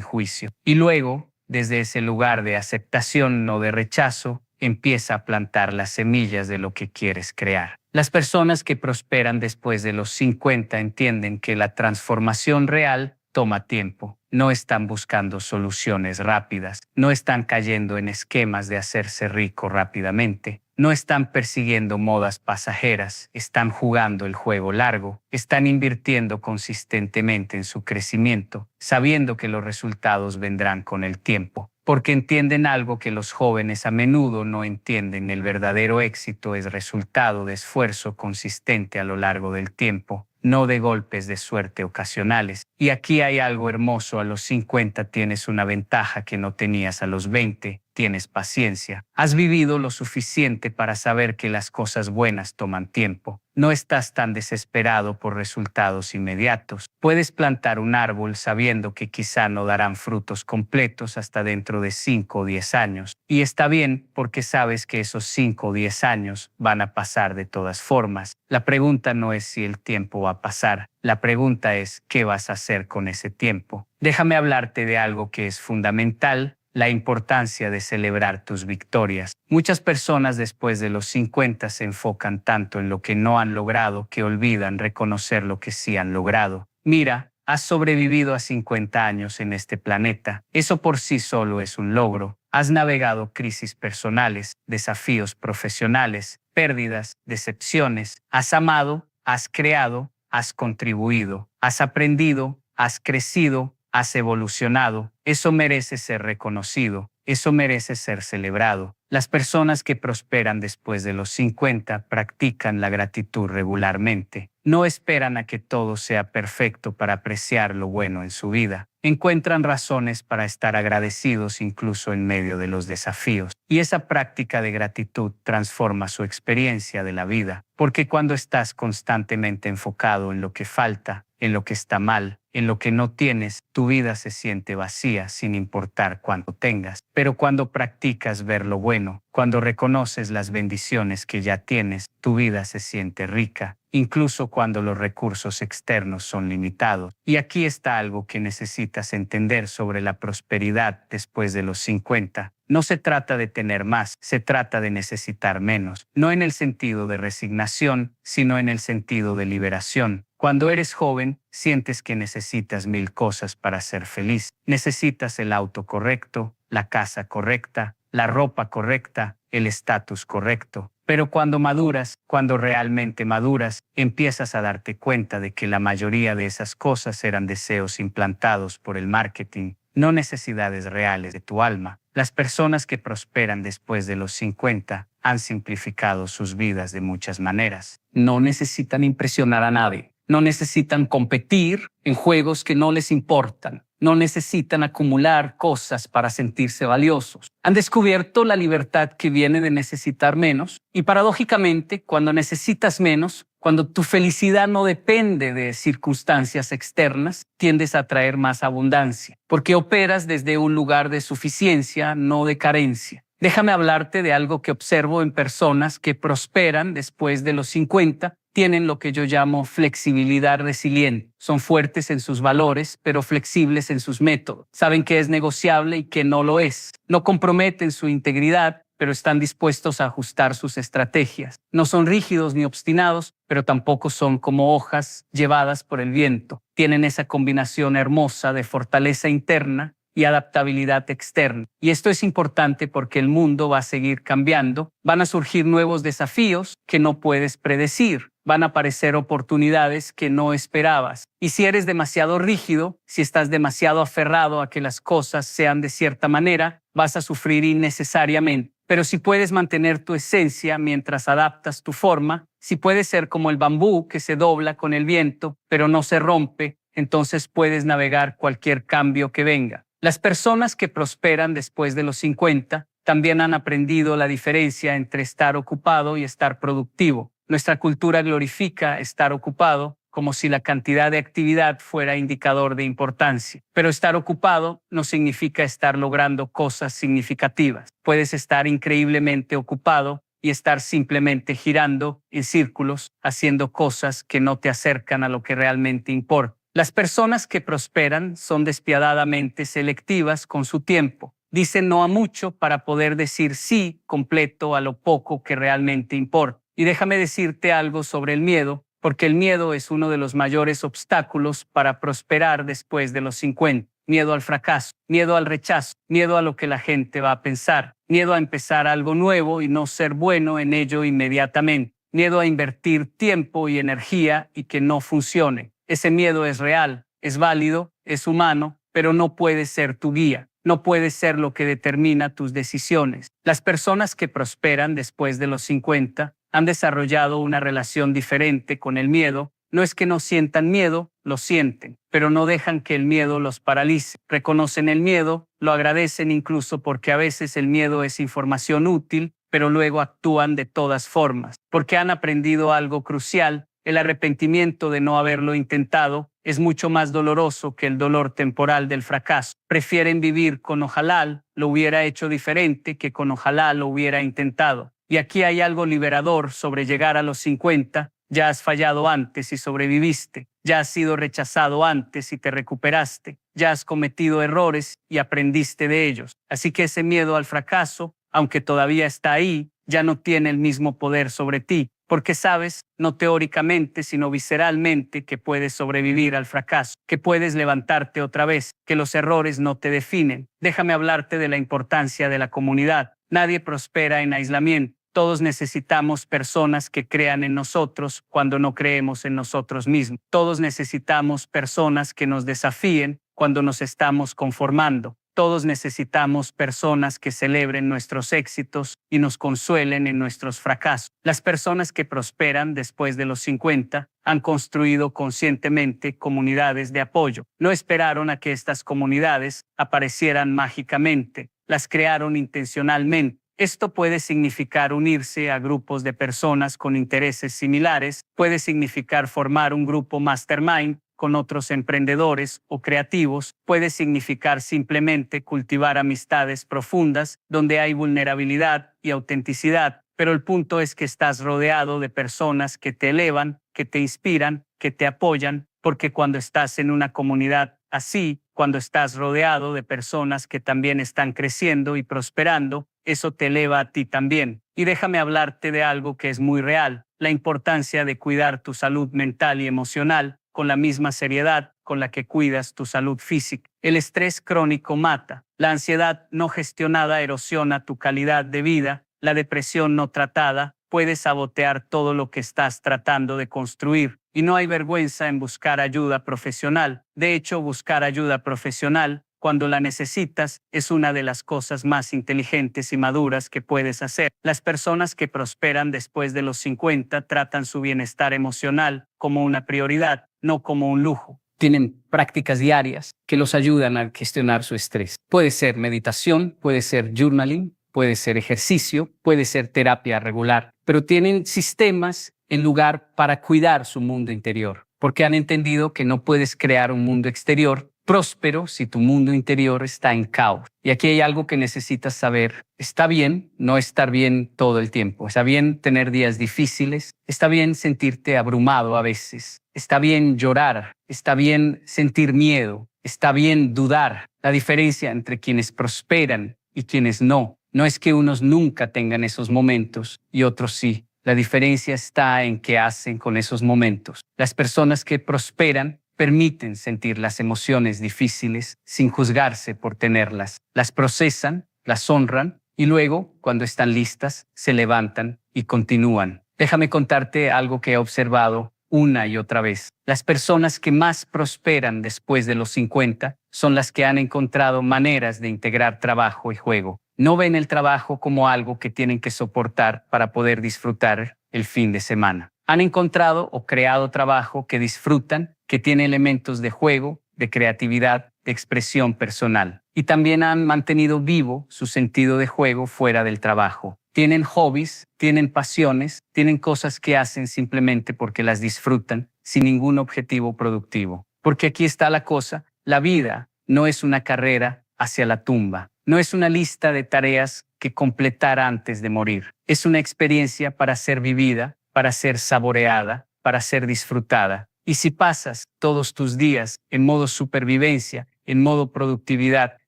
juicio. Y luego, desde ese lugar de aceptación, no de rechazo, empieza a plantar las semillas de lo que quieres crear. Las personas que prosperan después de los 50 entienden que la transformación real toma tiempo. No están buscando soluciones rápidas, no están cayendo en esquemas de hacerse rico rápidamente, no están persiguiendo modas pasajeras, están jugando el juego largo, están invirtiendo consistentemente en su crecimiento, sabiendo que los resultados vendrán con el tiempo, porque entienden algo que los jóvenes a menudo no entienden: el verdadero éxito es resultado de esfuerzo consistente a lo largo del tiempo, no de golpes de suerte ocasionales. Y aquí hay algo hermoso: a los 50 tienes una ventaja que no tenías a los 20, tienes paciencia. Has vivido lo suficiente para saber que las cosas buenas toman tiempo. No estás tan desesperado por resultados inmediatos. Puedes plantar un árbol sabiendo que quizá no darán frutos completos hasta dentro de 5 o 10 años. Y está bien, porque sabes que esos 5 o 10 años van a pasar de todas formas. La pregunta no es si el tiempo va a pasar. La pregunta es, ¿qué vas a hacer con ese tiempo? Déjame hablarte de algo que es fundamental: la importancia de celebrar tus victorias. Muchas personas después de los 50 se enfocan tanto en lo que no han logrado que olvidan reconocer lo que sí han logrado. Mira, has sobrevivido a 50 años en este planeta. Eso por sí solo es un logro. Has navegado crisis personales, desafíos profesionales, pérdidas, decepciones. Has amado, has creado, has contribuido, has aprendido, has crecido, has evolucionado. Eso merece ser reconocido, eso merece ser celebrado. Las personas que prosperan después de los 50 practican la gratitud regularmente. No esperan a que todo sea perfecto para apreciar lo bueno en su vida. Encuentran razones para estar agradecidos incluso en medio de los desafíos. Y esa práctica de gratitud transforma su experiencia de la vida, porque cuando estás constantemente enfocado en lo que falta, en lo que está mal, en lo que no tienes, tu vida se siente vacía sin importar cuánto tengas. Pero cuando practicas ver lo bueno, cuando reconoces las bendiciones que ya tienes, tu vida se siente rica, incluso cuando los recursos externos son limitados. Y aquí está algo que necesitas entender sobre la prosperidad después de los 50. No se trata de tener más, se trata de necesitar menos, no en el sentido de resignación, sino en el sentido de liberación. Cuando eres joven, sientes que necesitas 1000 cosas para ser feliz. Necesitas el auto correcto, la casa correcta, la ropa correcta, el estatus correcto. Pero cuando maduras, cuando realmente maduras, empiezas a darte cuenta de que la mayoría de esas cosas eran deseos implantados por el marketing, no necesidades reales de tu alma. Las personas que prosperan después de los 50 han simplificado sus vidas de muchas maneras. No necesitan impresionar a nadie. No necesitan competir en juegos que no les importan. No necesitan acumular cosas para sentirse valiosos. Han descubierto la libertad que viene de necesitar menos y paradójicamente, cuando necesitas menos, cuando tu felicidad no depende de circunstancias externas, tiendes a traer más abundancia, porque operas desde un lugar de suficiencia, no de carencia. Déjame hablarte de algo que observo en personas que prosperan después de los 50. Tienen lo que yo llamo flexibilidad resiliente. Son fuertes en sus valores, pero flexibles en sus métodos. Saben qué es negociable y qué no lo es. No comprometen su integridad, pero están dispuestos a ajustar sus estrategias. No son rígidos ni obstinados, pero tampoco son como hojas llevadas por el viento. Tienen esa combinación hermosa de fortaleza interna y adaptabilidad externa. Y esto es importante porque el mundo va a seguir cambiando, van a surgir nuevos desafíos que no puedes predecir, van a aparecer oportunidades que no esperabas. Y si eres demasiado rígido, si estás demasiado aferrado a que las cosas sean de cierta manera, vas a sufrir innecesariamente. Pero si puedes mantener tu esencia mientras adaptas tu forma, si puedes ser como el bambú que se dobla con el viento, pero no se rompe, entonces puedes navegar cualquier cambio que venga. Las personas que prosperan después de los 50 también han aprendido la diferencia entre estar ocupado y estar productivo. Nuestra cultura glorifica estar ocupado como si la cantidad de actividad fuera indicador de importancia. Pero estar ocupado no significa estar logrando cosas significativas. Puedes estar increíblemente ocupado y estar simplemente girando en círculos, haciendo cosas que no te acercan a lo que realmente importa. Las personas que prosperan son despiadadamente selectivas con su tiempo. Dicen no a mucho para poder decir sí completo a lo poco que realmente importa. Y déjame decirte algo sobre el miedo, porque el miedo es uno de los mayores obstáculos para prosperar después de los 50. Miedo al fracaso, miedo al rechazo, miedo a lo que la gente va a pensar, miedo a empezar algo nuevo y no ser bueno en ello inmediatamente, miedo a invertir tiempo y energía y que no funcione. Ese miedo es real, es válido, es humano, pero no puede ser tu guía. No puede ser lo que determina tus decisiones. Las personas que prosperan después de los 50 han desarrollado una relación diferente con el miedo. No es que no sientan miedo, lo sienten, pero no dejan que el miedo los paralice. Reconocen el miedo, lo agradecen incluso porque a veces el miedo es información útil, pero luego actúan de todas formas, porque han aprendido algo crucial. El arrepentimiento de no haberlo intentado es mucho más doloroso que el dolor temporal del fracaso. Prefieren vivir con ojalá lo hubiera hecho diferente que con ojalá lo hubiera intentado. Y aquí hay algo liberador sobre llegar a los 50. Ya has fallado antes y sobreviviste. Ya has sido rechazado antes y te recuperaste. Ya has cometido errores y aprendiste de ellos. Así que ese miedo al fracaso, aunque todavía está ahí, ya no tiene el mismo poder sobre ti. Porque sabes, no teóricamente, sino visceralmente, que puedes sobrevivir al fracaso, que puedes levantarte otra vez, que los errores no te definen. Déjame hablarte de la importancia de la comunidad. Nadie prospera en aislamiento. Todos necesitamos personas que crean en nosotros cuando no creemos en nosotros mismos. Todos necesitamos personas que nos desafíen cuando nos estamos conformando. Todos necesitamos personas que celebren nuestros éxitos y nos consuelen en nuestros fracasos. Las personas que prosperan después de los 50 han construido conscientemente comunidades de apoyo. No esperaron a que estas comunidades aparecieran mágicamente. Las crearon intencionalmente. Esto puede significar unirse a grupos de personas con intereses similares, puede significar formar un grupo mastermind, con otros emprendedores o creativos, puede significar simplemente cultivar amistades profundas donde hay vulnerabilidad y autenticidad. Pero el punto es que estás rodeado de personas que te elevan, que te inspiran, que te apoyan, porque cuando estás en una comunidad así, cuando estás rodeado de personas que también están creciendo y prosperando, eso te eleva a ti también. Y déjame hablarte de algo que es muy real, la importancia de cuidar tu salud mental y emocional con la misma seriedad con la que cuidas tu salud física. El estrés crónico mata, la ansiedad no gestionada erosiona tu calidad de vida, la depresión no tratada puede sabotear todo lo que estás tratando de construir. Y no hay vergüenza en buscar ayuda profesional. De hecho, buscar ayuda profesional cuando la necesitas es una de las cosas más inteligentes y maduras que puedes hacer. Las personas que prosperan después de los 50 tratan su bienestar emocional como una prioridad, no como un lujo. Tienen prácticas diarias que los ayudan a gestionar su estrés. Puede ser meditación, puede ser journaling, puede ser ejercicio, puede ser terapia regular, pero tienen sistemas en lugar para cuidar su mundo interior, porque han entendido que no puedes crear un mundo exterior próspero si tu mundo interior está en caos. Y aquí hay algo que necesitas saber. Está bien no estar bien todo el tiempo. Está bien tener días difíciles. Está bien sentirte abrumado a veces. Está bien llorar. Está bien sentir miedo. Está bien dudar. La diferencia entre quienes prosperan y quienes no es que unos nunca tengan esos momentos y otros sí. La diferencia está en qué hacen con esos momentos. Las personas que prosperan permiten sentir las emociones difíciles sin juzgarse por tenerlas. Las procesan, las honran y luego, cuando están listas, se levantan y continúan. Déjame contarte algo que he observado una y otra vez. Las personas que más prosperan después de los 50 son las que han encontrado maneras de integrar trabajo y juego. No ven el trabajo como algo que tienen que soportar para poder disfrutar el fin de semana. Han encontrado o creado trabajo que disfrutan, que tiene elementos de juego, de creatividad, de expresión personal. Y también han mantenido vivo su sentido de juego fuera del trabajo. Tienen hobbies, tienen pasiones, tienen cosas que hacen simplemente porque las disfrutan, sin ningún objetivo productivo. Porque aquí está la cosa, la vida no es una carrera hacia la tumba. No es una lista de tareas que completar antes de morir. Es una experiencia para ser vivida, para ser saboreada, para ser disfrutada. Y si pasas todos tus días en modo supervivencia, en modo productividad,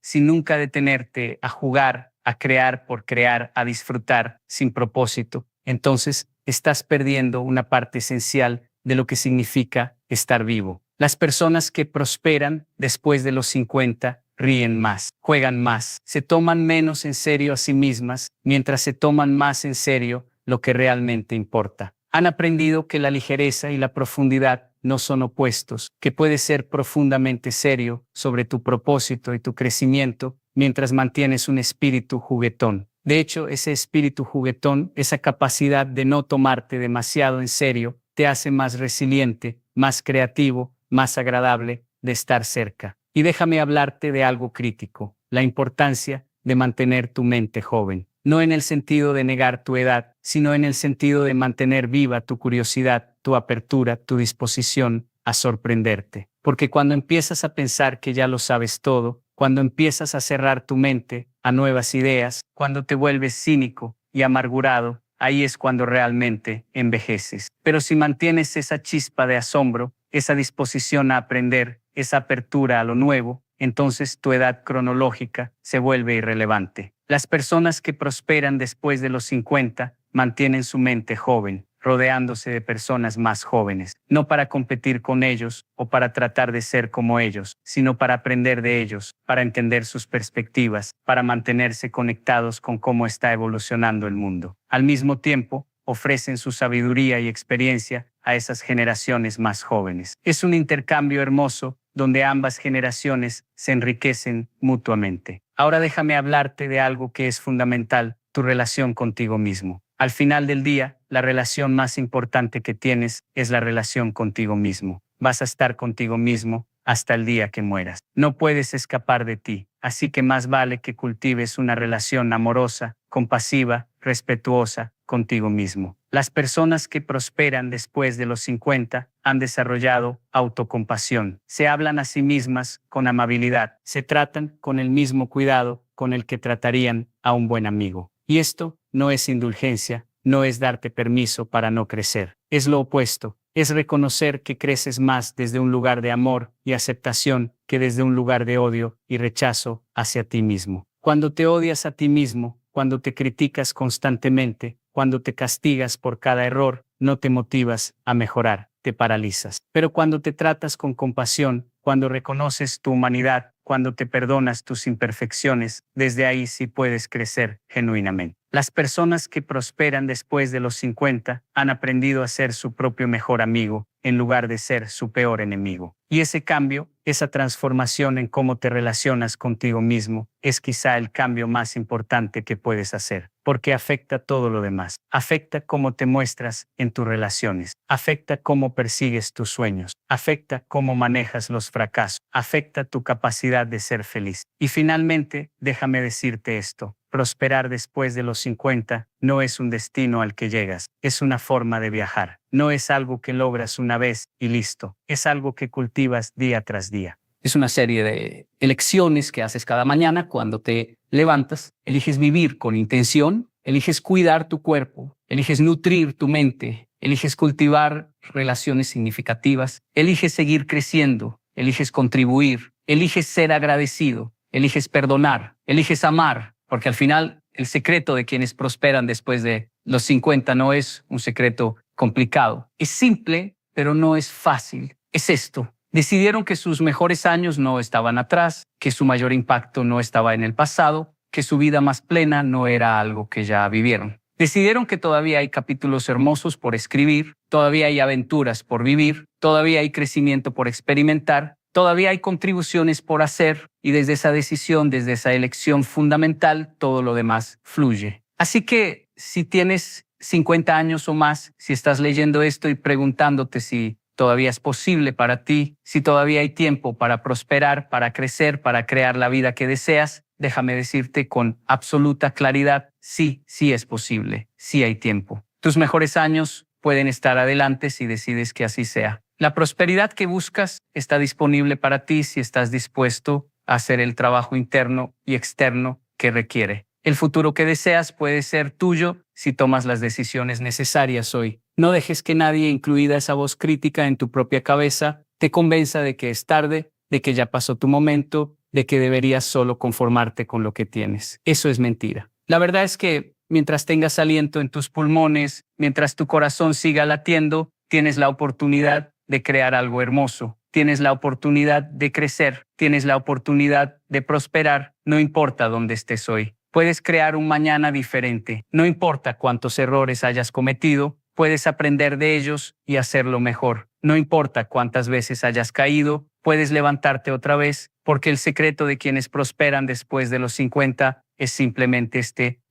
sin nunca detenerte a jugar, a crear por crear, a disfrutar sin propósito, entonces estás perdiendo una parte esencial de lo que significa estar vivo. Las personas que prosperan después de los 50 ríen más, juegan más, se toman menos en serio a sí mismas, mientras se toman más en serio lo que realmente importa. Han aprendido que la ligereza y la profundidad no son opuestos, que puedes ser profundamente serio sobre tu propósito y tu crecimiento mientras mantienes un espíritu juguetón. De hecho, ese espíritu juguetón, esa capacidad de no tomarte demasiado en serio, te hace más resiliente, más creativo, más agradable de estar cerca. Y déjame hablarte de algo crítico, la importancia de mantener tu mente joven. No en el sentido de negar tu edad, sino en el sentido de mantener viva tu curiosidad, tu apertura, tu disposición a sorprenderte. Porque cuando empiezas a pensar que ya lo sabes todo, cuando empiezas a cerrar tu mente a nuevas ideas, cuando te vuelves cínico y amargurado, ahí es cuando realmente envejeces. Pero si mantienes esa chispa de asombro, esa disposición a aprender, esa apertura a lo nuevo, entonces tu edad cronológica se vuelve irrelevante. Las personas que prosperan después de los 50 mantienen su mente joven, rodeándose de personas más jóvenes, no para competir con ellos o para tratar de ser como ellos, sino para aprender de ellos, para entender sus perspectivas, para mantenerse conectados con cómo está evolucionando el mundo. Al mismo tiempo, ofrecen su sabiduría y experiencia a esas generaciones más jóvenes. Es un intercambio hermoso donde ambas generaciones se enriquecen mutuamente. Ahora déjame hablarte de algo que es fundamental, tu relación contigo mismo. Al final del día, la relación más importante que tienes es la relación contigo mismo. Vas a estar contigo mismo hasta el día que mueras. No puedes escapar de ti, así que más vale que cultives una relación amorosa, compasiva, respetuosa contigo mismo. Las personas que prosperan después de los 50 han desarrollado autocompasión. Se hablan a sí mismas con amabilidad. Se tratan con el mismo cuidado con el que tratarían a un buen amigo. Y esto no es indulgencia, no es darte permiso para no crecer. Es lo opuesto. Es reconocer que creces más desde un lugar de amor y aceptación que desde un lugar de odio y rechazo hacia ti mismo. Cuando te odias a ti mismo, cuando te criticas constantemente, cuando te castigas por cada error, no te motivas a mejorar, te paralizas. Pero cuando te tratas con compasión, cuando reconoces tu humanidad, cuando te perdonas tus imperfecciones, desde ahí sí puedes crecer genuinamente. Las personas que prosperan después de los 50 han aprendido a ser su propio mejor amigo, en lugar de ser su peor enemigo. Y ese cambio, esa transformación en cómo te relacionas contigo mismo, es quizá el cambio más importante que puedes hacer, porque afecta todo lo demás. Afecta cómo te muestras en tus relaciones, afecta cómo persigues tus sueños, afecta cómo manejas los fracasos, afecta tu capacidad de ser feliz. Y finalmente, déjame decirte esto. Prosperar después de los 50 no es un destino al que llegas, es una forma de viajar. No es algo que logras una vez y listo, es algo que cultivas día tras día. Es una serie de elecciones que haces cada mañana cuando te levantas. Eliges vivir con intención, eliges cuidar tu cuerpo, eliges nutrir tu mente, eliges cultivar relaciones significativas, eliges seguir creciendo, eliges contribuir, eliges ser agradecido, eliges perdonar, eliges amar. Porque al final, el secreto de quienes prosperan después de los 50 no es un secreto complicado. Es simple, pero no es fácil. Es esto. Decidieron que sus mejores años no estaban atrás, que su mayor impacto no estaba en el pasado, que su vida más plena no era algo que ya vivieron. Decidieron que todavía hay capítulos hermosos por escribir, todavía hay aventuras por vivir, todavía hay crecimiento por experimentar, todavía hay contribuciones por hacer y desde esa decisión, desde esa elección fundamental, todo lo demás fluye. Así que si tienes 50 años o más, si estás leyendo esto y preguntándote si todavía es posible para ti, si todavía hay tiempo para prosperar, para crecer, para crear la vida que deseas, déjame decirte con absoluta claridad, sí, sí es posible, sí hay tiempo. Tus mejores años pueden estar adelante si decides que así sea. La prosperidad que buscas está disponible para ti si estás dispuesto a hacer el trabajo interno y externo que requiere. El futuro que deseas puede ser tuyo si tomas las decisiones necesarias hoy. No dejes que nadie, incluida esa voz crítica en tu propia cabeza, te convenza de que es tarde, de que ya pasó tu momento, de que deberías solo conformarte con lo que tienes. Eso es mentira. La verdad es que mientras tengas aliento en tus pulmones, mientras tu corazón siga latiendo, tienes la oportunidad de crear algo hermoso. Tienes la oportunidad de crecer, tienes la oportunidad de prosperar, no importa dónde estés hoy. Puedes crear un mañana diferente, no importa cuántos errores hayas cometido, puedes aprender de ellos y hacerlo mejor. No importa cuántas veces hayas caído, puedes levantarte otra vez, porque el secreto de quienes prosperan después de los 50 es simplemente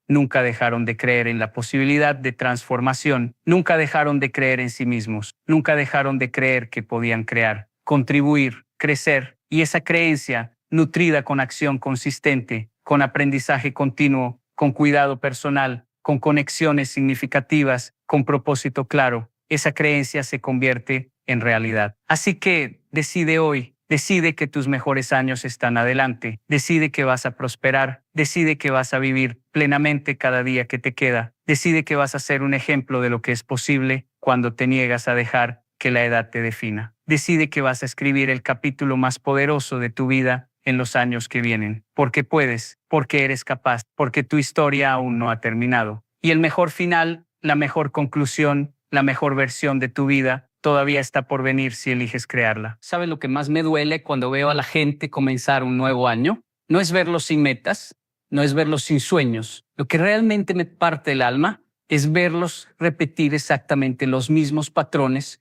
nunca dejaron de creer en la posibilidad de transformación, nunca dejaron de creer en sí mismos, nunca dejaron de creer que podían crear, contribuir, crecer, y esa creencia, nutrida con acción consistente, con aprendizaje continuo, con cuidado personal, con conexiones significativas, con propósito claro, esa creencia se convierte en realidad. Así que decide hoy. Decide que tus mejores años están adelante. Decide que vas a prosperar. Decide que vas a vivir plenamente cada día que te queda. Decide que vas a ser un ejemplo de lo que es posible cuando te niegas a dejar que la edad te defina. Decide que vas a escribir el capítulo más poderoso de tu vida en los años que vienen. Porque puedes, porque eres capaz, porque tu historia aún no ha terminado. Y el mejor final, la mejor conclusión, la mejor versión de tu vida todavía está por venir si eliges crearla. ¿Sabes lo que más me duele cuando veo a la gente comenzar un nuevo año? No es verlos sin metas, no es verlos sin sueños. Lo que realmente me parte el alma es verlos repetir exactamente los mismos patrones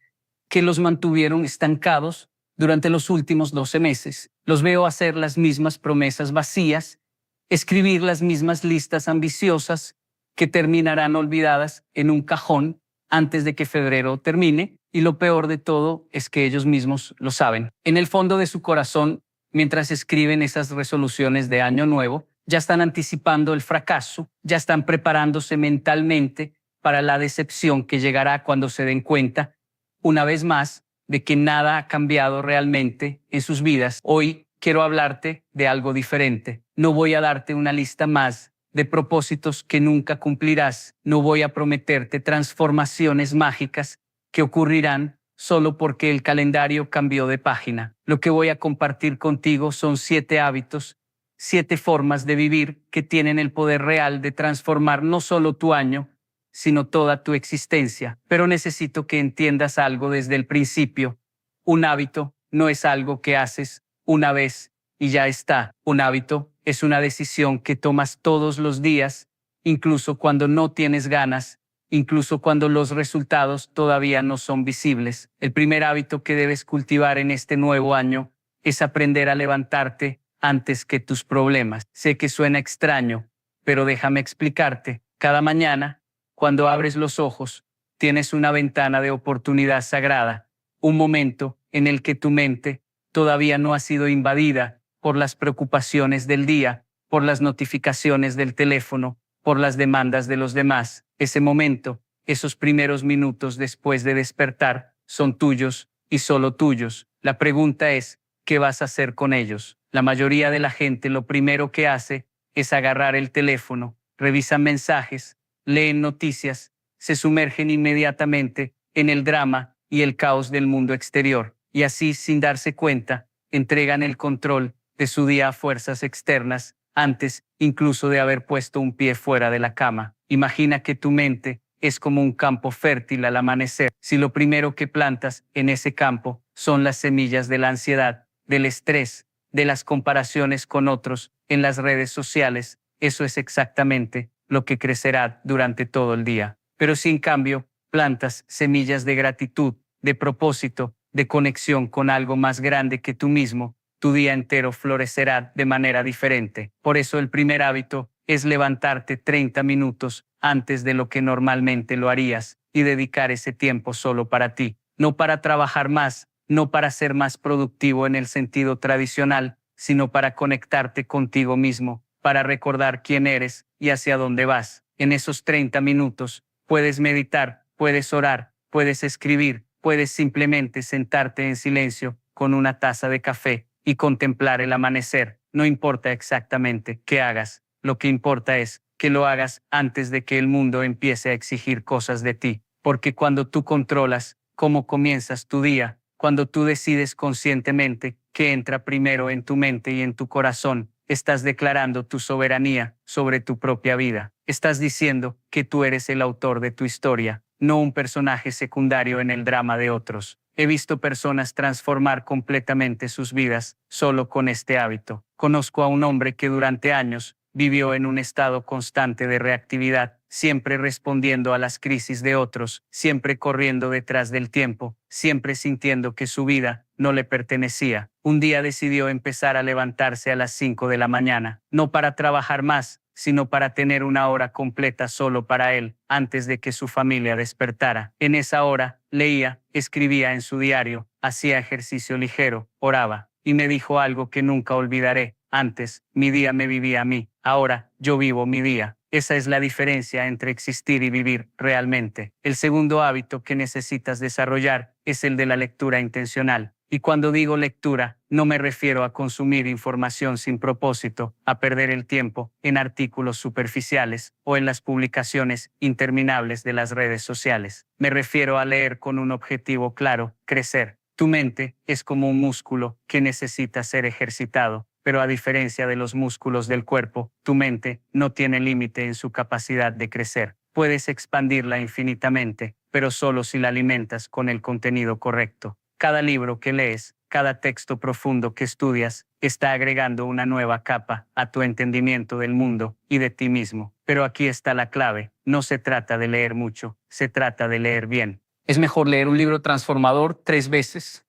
que los mantuvieron estancados durante los últimos 12 meses. Los veo hacer las mismas promesas vacías, escribir las mismas listas ambiciosas que terminarán olvidadas en un cajón antes de que febrero termine, y lo peor de todo es que ellos mismos lo saben. En el fondo de su corazón, mientras escriben esas resoluciones de año nuevo, ya están anticipando el fracaso, ya están preparándose mentalmente para la decepción que llegará cuando se den cuenta, una vez más, de que nada ha cambiado realmente en sus vidas. Hoy quiero hablarte de algo diferente. No voy a darte una lista más de propósitos que nunca cumplirás. No voy a prometerte transformaciones mágicas que ocurrirán solo porque el calendario cambió de página. Lo que voy a compartir contigo son 7 hábitos, 7 formas de vivir que tienen el poder real de transformar no solo tu año, sino toda tu existencia. Pero necesito que entiendas algo desde el principio. Un hábito no es algo que haces una vez y ya está. Un hábito es una decisión que tomas todos los días, incluso cuando no tienes ganas, incluso cuando los resultados todavía no son visibles. El primer hábito que debes cultivar en este nuevo año es aprender a levantarte antes que tus problemas. Sé que suena extraño, pero déjame explicarte. Cada mañana, cuando abres los ojos, tienes una ventana de oportunidad sagrada, un momento en el que tu mente todavía no ha sido invadida por las preocupaciones del día, por las notificaciones del teléfono, por las demandas de los demás. Ese momento, esos primeros minutos después de despertar, son tuyos y solo tuyos. La pregunta es, ¿qué vas a hacer con ellos? La mayoría de la gente lo primero que hace es agarrar el teléfono, revisan mensajes, leen noticias, se sumergen inmediatamente en el drama y el caos del mundo exterior, y así, sin darse cuenta, entregan el control de su día a fuerzas externas, antes incluso de haber puesto un pie fuera de la cama. Imagina que tu mente es como un campo fértil al amanecer. Si lo primero que plantas en ese campo son las semillas de la ansiedad, del estrés, de las comparaciones con otros en las redes sociales, eso es exactamente lo que crecerá durante todo el día. Pero si en cambio plantas semillas de gratitud, de propósito, de conexión con algo más grande que tú mismo, tu día entero florecerá de manera diferente. Por eso el primer hábito es levantarte 30 minutos antes de lo que normalmente lo harías y dedicar ese tiempo solo para ti. No para trabajar más, no para ser más productivo en el sentido tradicional, sino para conectarte contigo mismo, para recordar quién eres y hacia dónde vas. En esos 30 minutos puedes meditar, puedes orar, puedes escribir, puedes simplemente sentarte en silencio con una taza de café y contemplar el amanecer. No importa exactamente qué hagas, lo que importa es que lo hagas antes de que el mundo empiece a exigir cosas de ti. Porque cuando tú controlas cómo comienzas tu día, cuando tú decides conscientemente qué entra primero en tu mente y en tu corazón, estás declarando tu soberanía sobre tu propia vida. Estás diciendo que tú eres el autor de tu historia, no un personaje secundario en el drama de otros. He visto personas transformar completamente sus vidas solo con este hábito. Conozco a un hombre que durante años vivió en un estado constante de reactividad, siempre respondiendo a las crisis de otros, siempre corriendo detrás del tiempo, siempre sintiendo que su vida no le pertenecía. Un día decidió empezar a levantarse a las 5 de la mañana, no para trabajar más, sino para tener una hora completa solo para él, antes de que su familia despertara. En esa hora, leía, escribía en su diario, hacía ejercicio ligero, oraba, y me dijo algo que nunca olvidaré. Antes, mi día me vivía a mí, ahora, yo vivo mi día. Esa es la diferencia entre existir y vivir realmente. El segundo hábito que necesitas desarrollar es el de la lectura intencional. Y cuando digo lectura, no me refiero a consumir información sin propósito, a perder el tiempo en artículos superficiales o en las publicaciones interminables de las redes sociales. Me refiero a leer con un objetivo claro, crecer. Tu mente es como un músculo que necesita ser ejercitado, pero a diferencia de los músculos del cuerpo, tu mente no tiene límite en su capacidad de crecer. Puedes expandirla infinitamente, pero solo si la alimentas con el contenido correcto. Cada libro que lees, cada texto profundo que estudias, está agregando una nueva capa a tu entendimiento del mundo y de ti mismo. Pero aquí está la clave. No se trata de leer mucho, se trata de leer bien. Es mejor leer un libro transformador 3 veces,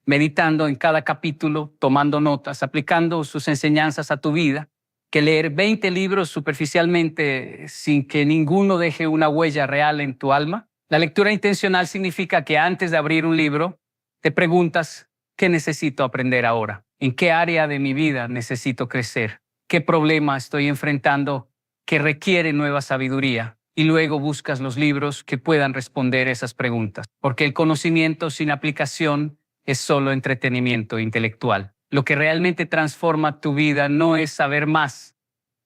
meditando en cada capítulo, tomando notas, aplicando sus enseñanzas a tu vida, que leer 20 libros superficialmente sin que ninguno deje una huella real en tu alma. La lectura intencional significa que antes de abrir un libro, te preguntas, ¿qué necesito aprender ahora? ¿En qué área de mi vida necesito crecer? ¿Qué problema estoy enfrentando que requiere nueva sabiduría? y luego buscas los libros que puedan responder esas preguntas, porque el conocimiento sin aplicación es solo entretenimiento intelectual. Lo que realmente transforma tu vida no es saber más,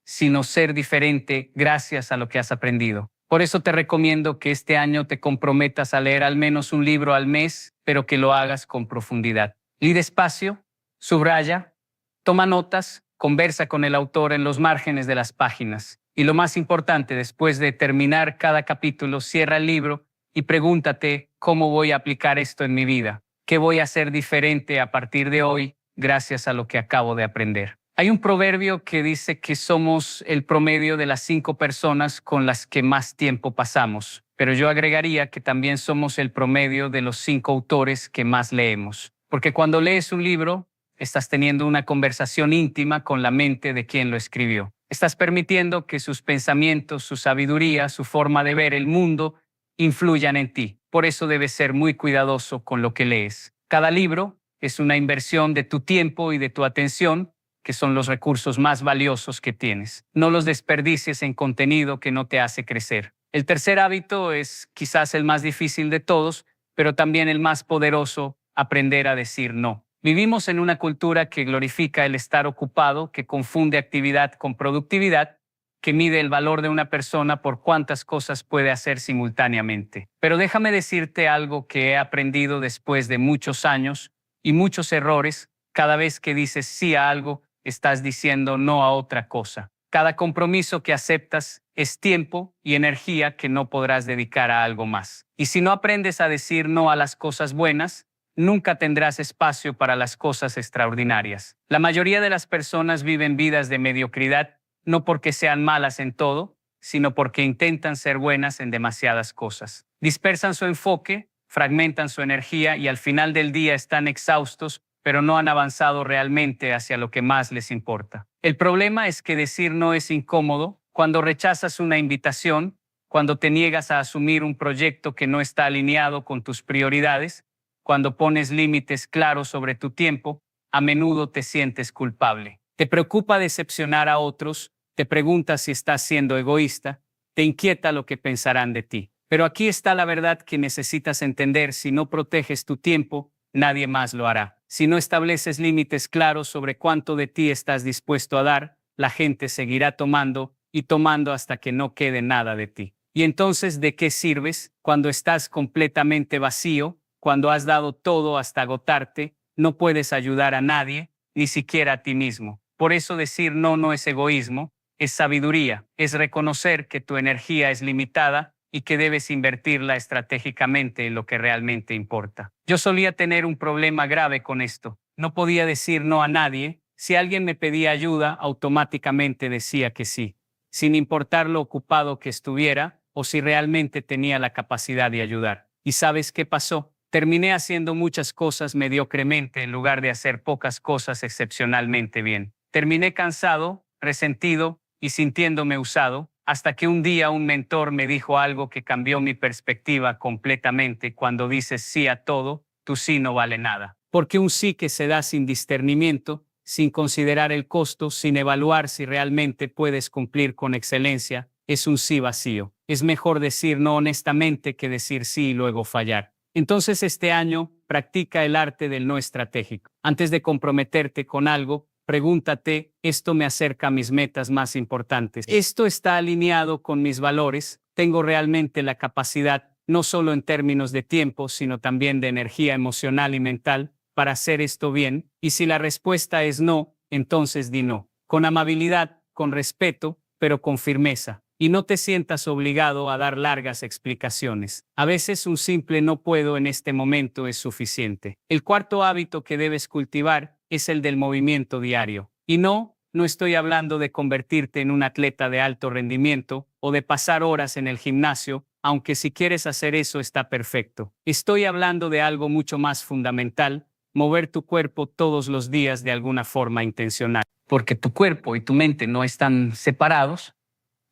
sino ser diferente gracias a lo que has aprendido. Por eso te recomiendo que este año te comprometas a leer al menos un libro al mes, pero que lo hagas con profundidad. Lee despacio, subraya, toma notas, conversa con el autor en los márgenes de las páginas. Y lo más importante, después de terminar cada capítulo, cierra el libro y pregúntate cómo voy a aplicar esto en mi vida. ¿Qué voy a hacer diferente a partir de hoy gracias a lo que acabo de aprender? Hay un proverbio que dice que somos el promedio de las 5 personas con las que más tiempo pasamos, pero yo agregaría que también somos el promedio de los 5 autores que más leemos. Porque cuando lees un libro, estás teniendo una conversación íntima con la mente de quien lo escribió. Estás permitiendo que sus pensamientos, su sabiduría, su forma de ver el mundo influyan en ti. Por eso debes ser muy cuidadoso con lo que lees. Cada libro es una inversión de tu tiempo y de tu atención, que son los recursos más valiosos que tienes. No los desperdicies en contenido que no te hace crecer. El tercer hábito es quizás el más difícil de todos, pero también el más poderoso: aprender a decir no. Vivimos en una cultura que glorifica el estar ocupado, que confunde actividad con productividad, que mide el valor de una persona por cuántas cosas puede hacer simultáneamente. Pero déjame decirte algo que he aprendido después de muchos años y muchos errores. Cada vez que dices sí a algo, estás diciendo no a otra cosa. Cada compromiso que aceptas es tiempo y energía que no podrás dedicar a algo más. Y si no aprendes a decir no a las cosas buenas, nunca tendrás espacio para las cosas extraordinarias. La mayoría de las personas viven vidas de mediocridad, no porque sean malas en todo, sino porque intentan ser buenas en demasiadas cosas. Dispersan su enfoque, fragmentan su energía y al final del día están exhaustos, pero no han avanzado realmente hacia lo que más les importa. El problema es que decir no es incómodo. Cuando rechazas una invitación, cuando te niegas a asumir un proyecto que no está alineado con tus prioridades, cuando pones límites claros sobre tu tiempo, a menudo te sientes culpable. Te preocupa decepcionar a otros, te preguntas si estás siendo egoísta, te inquieta lo que pensarán de ti. Pero aquí está la verdad que necesitas entender: si no proteges tu tiempo, nadie más lo hará. Si no estableces límites claros sobre cuánto de ti estás dispuesto a dar, la gente seguirá tomando y tomando hasta que no quede nada de ti. Y entonces, ¿de qué sirves cuando estás completamente vacío? Cuando has dado todo hasta agotarte, no puedes ayudar a nadie, ni siquiera a ti mismo. Por eso decir no no es egoísmo, es sabiduría, es reconocer que tu energía es limitada y que debes invertirla estratégicamente en lo que realmente importa. Yo solía tener un problema grave con esto. No podía decir no a nadie. Si alguien me pedía ayuda, automáticamente decía que sí, sin importar lo ocupado que estuviera o si realmente tenía la capacidad de ayudar. ¿Y sabes qué pasó? Terminé haciendo muchas cosas mediocremente en lugar de hacer pocas cosas excepcionalmente bien. Terminé cansado, resentido y sintiéndome usado, hasta que un día un mentor me dijo algo que cambió mi perspectiva completamente. Cuando dices sí a todo, tu sí no vale nada. Porque un sí que se da sin discernimiento, sin considerar el costo, sin evaluar si realmente puedes cumplir con excelencia, es un sí vacío. Es mejor decir no honestamente que decir sí y luego fallar. Entonces este año, practica el arte del no estratégico. Antes de comprometerte con algo, pregúntate: ¿esto me acerca a mis metas más importantes? ¿Esto está alineado con mis valores? ¿Tengo realmente la capacidad, no solo en términos de tiempo, sino también de energía emocional y mental, para hacer esto bien? Y si la respuesta es no, entonces di no. Con amabilidad, con respeto, pero con firmeza. Y no te sientas obligado a dar largas explicaciones. A veces un simple no puedo en este momento es suficiente. El cuarto hábito que debes cultivar es el del movimiento diario. Y no estoy hablando de convertirte en un atleta de alto rendimiento o de pasar horas en el gimnasio, aunque si quieres hacer eso está perfecto. Estoy hablando de algo mucho más fundamental: mover tu cuerpo todos los días de alguna forma intencional. Porque tu cuerpo y tu mente no están separados,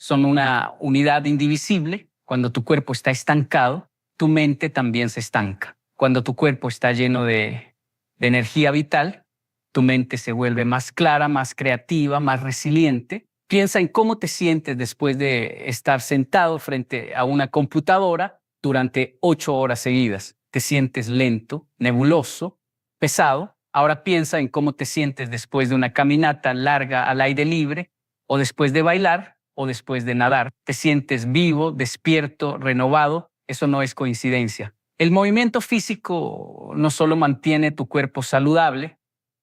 son una unidad indivisible. Cuando tu cuerpo está estancado, tu mente también se estanca. Cuando tu cuerpo está lleno de energía vital, tu mente se vuelve más clara, más creativa, más resiliente. Piensa en cómo te sientes después de estar sentado frente a una computadora durante 8 horas seguidas. ¿Te sientes lento, nebuloso, pesado? Ahora piensa en cómo te sientes después de una caminata larga al aire libre, o después de bailar, o después de nadar. ¿Te sientes vivo, despierto, renovado? Eso no es coincidencia. El movimiento físico no solo mantiene tu cuerpo saludable,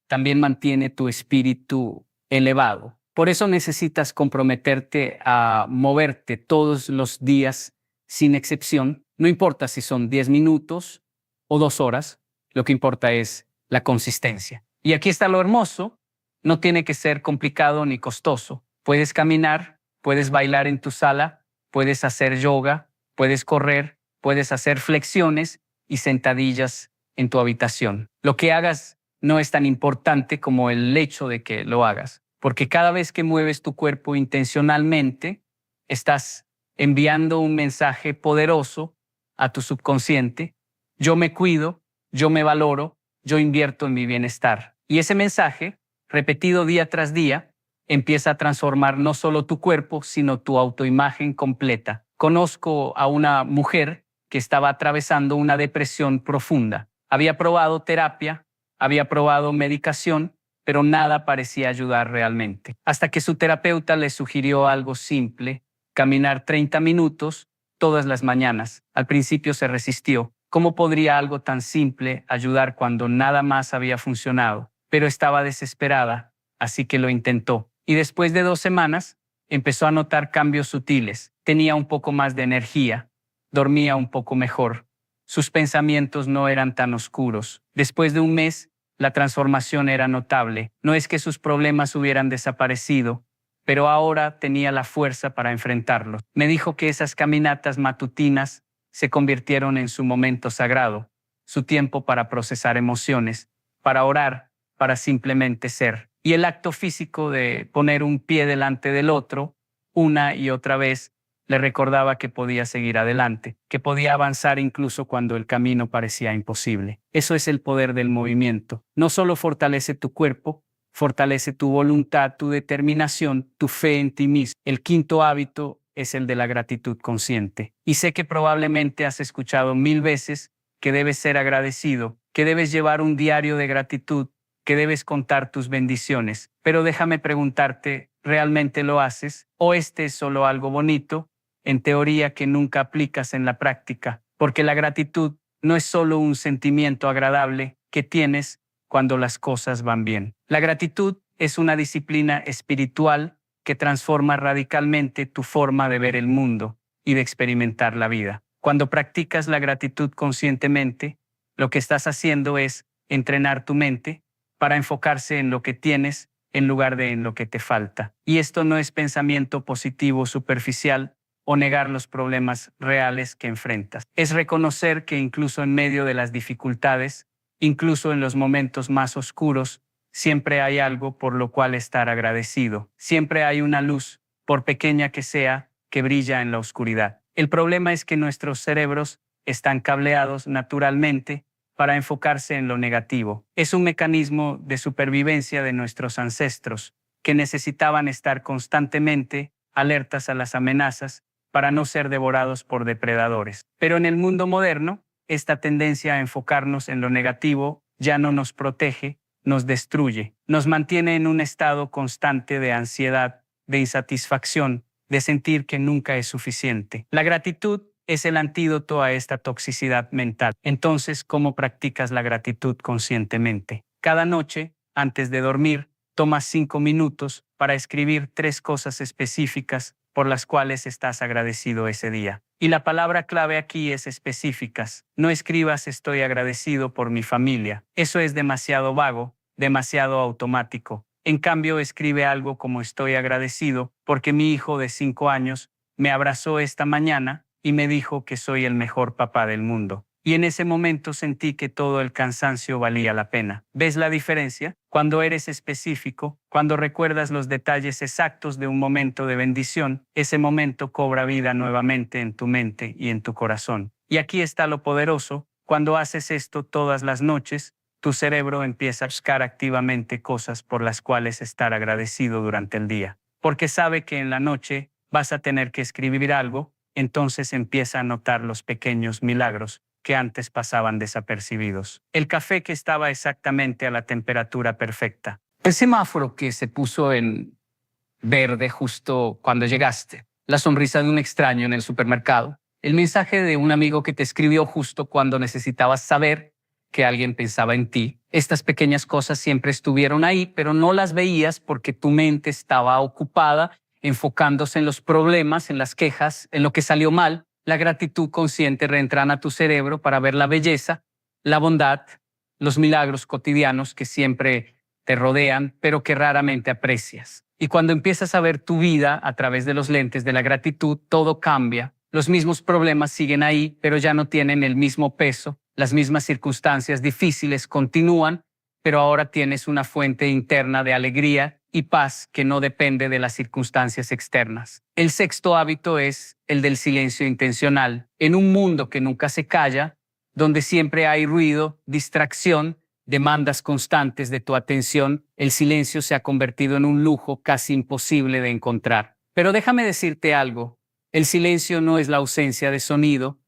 también mantiene tu espíritu elevado. Por eso necesitas comprometerte a moverte todos los días sin excepción. No importa si son 10 minutos o 2 horas, lo que importa es la consistencia. Y aquí está lo hermoso, no tiene que ser complicado ni costoso. Puedes caminar, puedes bailar en tu sala, puedes hacer yoga, puedes correr, puedes hacer flexiones y sentadillas en tu habitación. Lo que hagas no es tan importante como el hecho de que lo hagas, porque cada vez que mueves tu cuerpo intencionalmente, estás enviando un mensaje poderoso a tu subconsciente: yo me cuido, yo me valoro, yo invierto en mi bienestar. Y ese mensaje, repetido día tras día, empieza a transformar no solo tu cuerpo, sino tu autoimagen completa. Conozco a una mujer que estaba atravesando una depresión profunda. Había probado terapia, había probado medicación, pero nada parecía ayudar realmente. Hasta que su terapeuta le sugirió algo simple: caminar 30 minutos todas las mañanas. Al principio se resistió. ¿Cómo podría algo tan simple ayudar cuando nada más había funcionado? Pero estaba desesperada, así que lo intentó. Y después de 2 semanas, empezó a notar cambios sutiles. Tenía un poco más de energía, dormía un poco mejor. Sus pensamientos no eran tan oscuros. Después de un mes, la transformación era notable. No es que sus problemas hubieran desaparecido, pero ahora tenía la fuerza para enfrentarlos. Me dijo que esas caminatas matutinas se convirtieron en su momento sagrado, su tiempo para procesar emociones, para orar, para simplemente ser. Y el acto físico de poner un pie delante del otro, una y otra vez, le recordaba que podía seguir adelante, que podía avanzar incluso cuando el camino parecía imposible. Eso es el poder del movimiento. No solo fortalece tu cuerpo, fortalece tu voluntad, tu determinación, tu fe en ti mismo. El quinto hábito es el de la gratitud consciente. Y sé que probablemente has escuchado 1000 veces que debes ser agradecido, que debes llevar un diario de gratitud, que debes contar tus bendiciones. Pero déjame preguntarte, ¿realmente lo haces? ¿O este es solo algo bonito, en teoría, que nunca aplicas en la práctica? Porque la gratitud no es solo un sentimiento agradable que tienes cuando las cosas van bien. La gratitud es una disciplina espiritual que transforma radicalmente tu forma de ver el mundo y de experimentar la vida. Cuando practicas la gratitud conscientemente, lo que estás haciendo es entrenar tu mente para enfocarse en lo que tienes en lugar de en lo que te falta. Y esto no es pensamiento positivo superficial o negar los problemas reales que enfrentas. Es reconocer que incluso en medio de las dificultades, incluso en los momentos más oscuros, siempre hay algo por lo cual estar agradecido. Siempre hay una luz, por pequeña que sea, que brilla en la oscuridad. El problema es que nuestros cerebros están cableados naturalmente para enfocarse en lo negativo. Es un mecanismo de supervivencia de nuestros ancestros, que necesitaban estar constantemente alertas a las amenazas para no ser devorados por depredadores. Pero en el mundo moderno, esta tendencia a enfocarnos en lo negativo ya no nos protege, nos destruye, nos mantiene en un estado constante de ansiedad, de insatisfacción, de sentir que nunca es suficiente. La gratitud es el antídoto a esta toxicidad mental. Entonces, ¿cómo practicas la gratitud conscientemente? Cada noche, antes de dormir, tomas 5 minutos para escribir 3 cosas específicas por las cuales estás agradecido ese día. Y la palabra clave aquí es específicas. No escribas estoy agradecido por mi familia. Eso es demasiado vago, demasiado automático. En cambio, escribe algo como estoy agradecido porque mi hijo de 5 años me abrazó esta mañana y me dijo que soy el mejor papá del mundo. Y en ese momento sentí que todo el cansancio valía la pena. ¿Ves la diferencia? Cuando eres específico, cuando recuerdas los detalles exactos de un momento de bendición, ese momento cobra vida nuevamente en tu mente y en tu corazón. Y aquí está lo poderoso: cuando haces esto todas las noches, tu cerebro empieza a buscar activamente cosas por las cuales estar agradecido durante el día. porque sabe que en la noche vas a tener que escribir algo, entonces empieza a notar los pequeños milagros que antes pasaban desapercibidos. El café que estaba exactamente a la temperatura perfecta. El semáforo que se puso en verde justo cuando llegaste. La sonrisa de un extraño en el supermercado. El mensaje de un amigo que te escribió justo cuando necesitabas saber que alguien pensaba en ti. Estas pequeñas cosas siempre estuvieron ahí, pero no las veías porque tu mente estaba ocupada enfocándose en los problemas, en las quejas, en lo que salió mal. La gratitud consciente reentrana a tu cerebro para ver la belleza, la bondad, los milagros cotidianos que siempre te rodean, pero que raramente aprecias. Y cuando empiezas a ver tu vida a través de los lentes de la gratitud, todo cambia. Los mismos problemas siguen ahí, pero ya no tienen el mismo peso. Las mismas circunstancias difíciles continúan, pero ahora tienes una fuente interna de alegría y paz que no depende de las circunstancias externas. El sexto hábito es el del silencio intencional. En un mundo que nunca se calla, donde siempre hay ruido, distracción, demandas constantes de tu atención, el silencio se ha convertido en un lujo casi imposible de encontrar. Pero déjame decirte algo, el silencio no es la ausencia de sonido,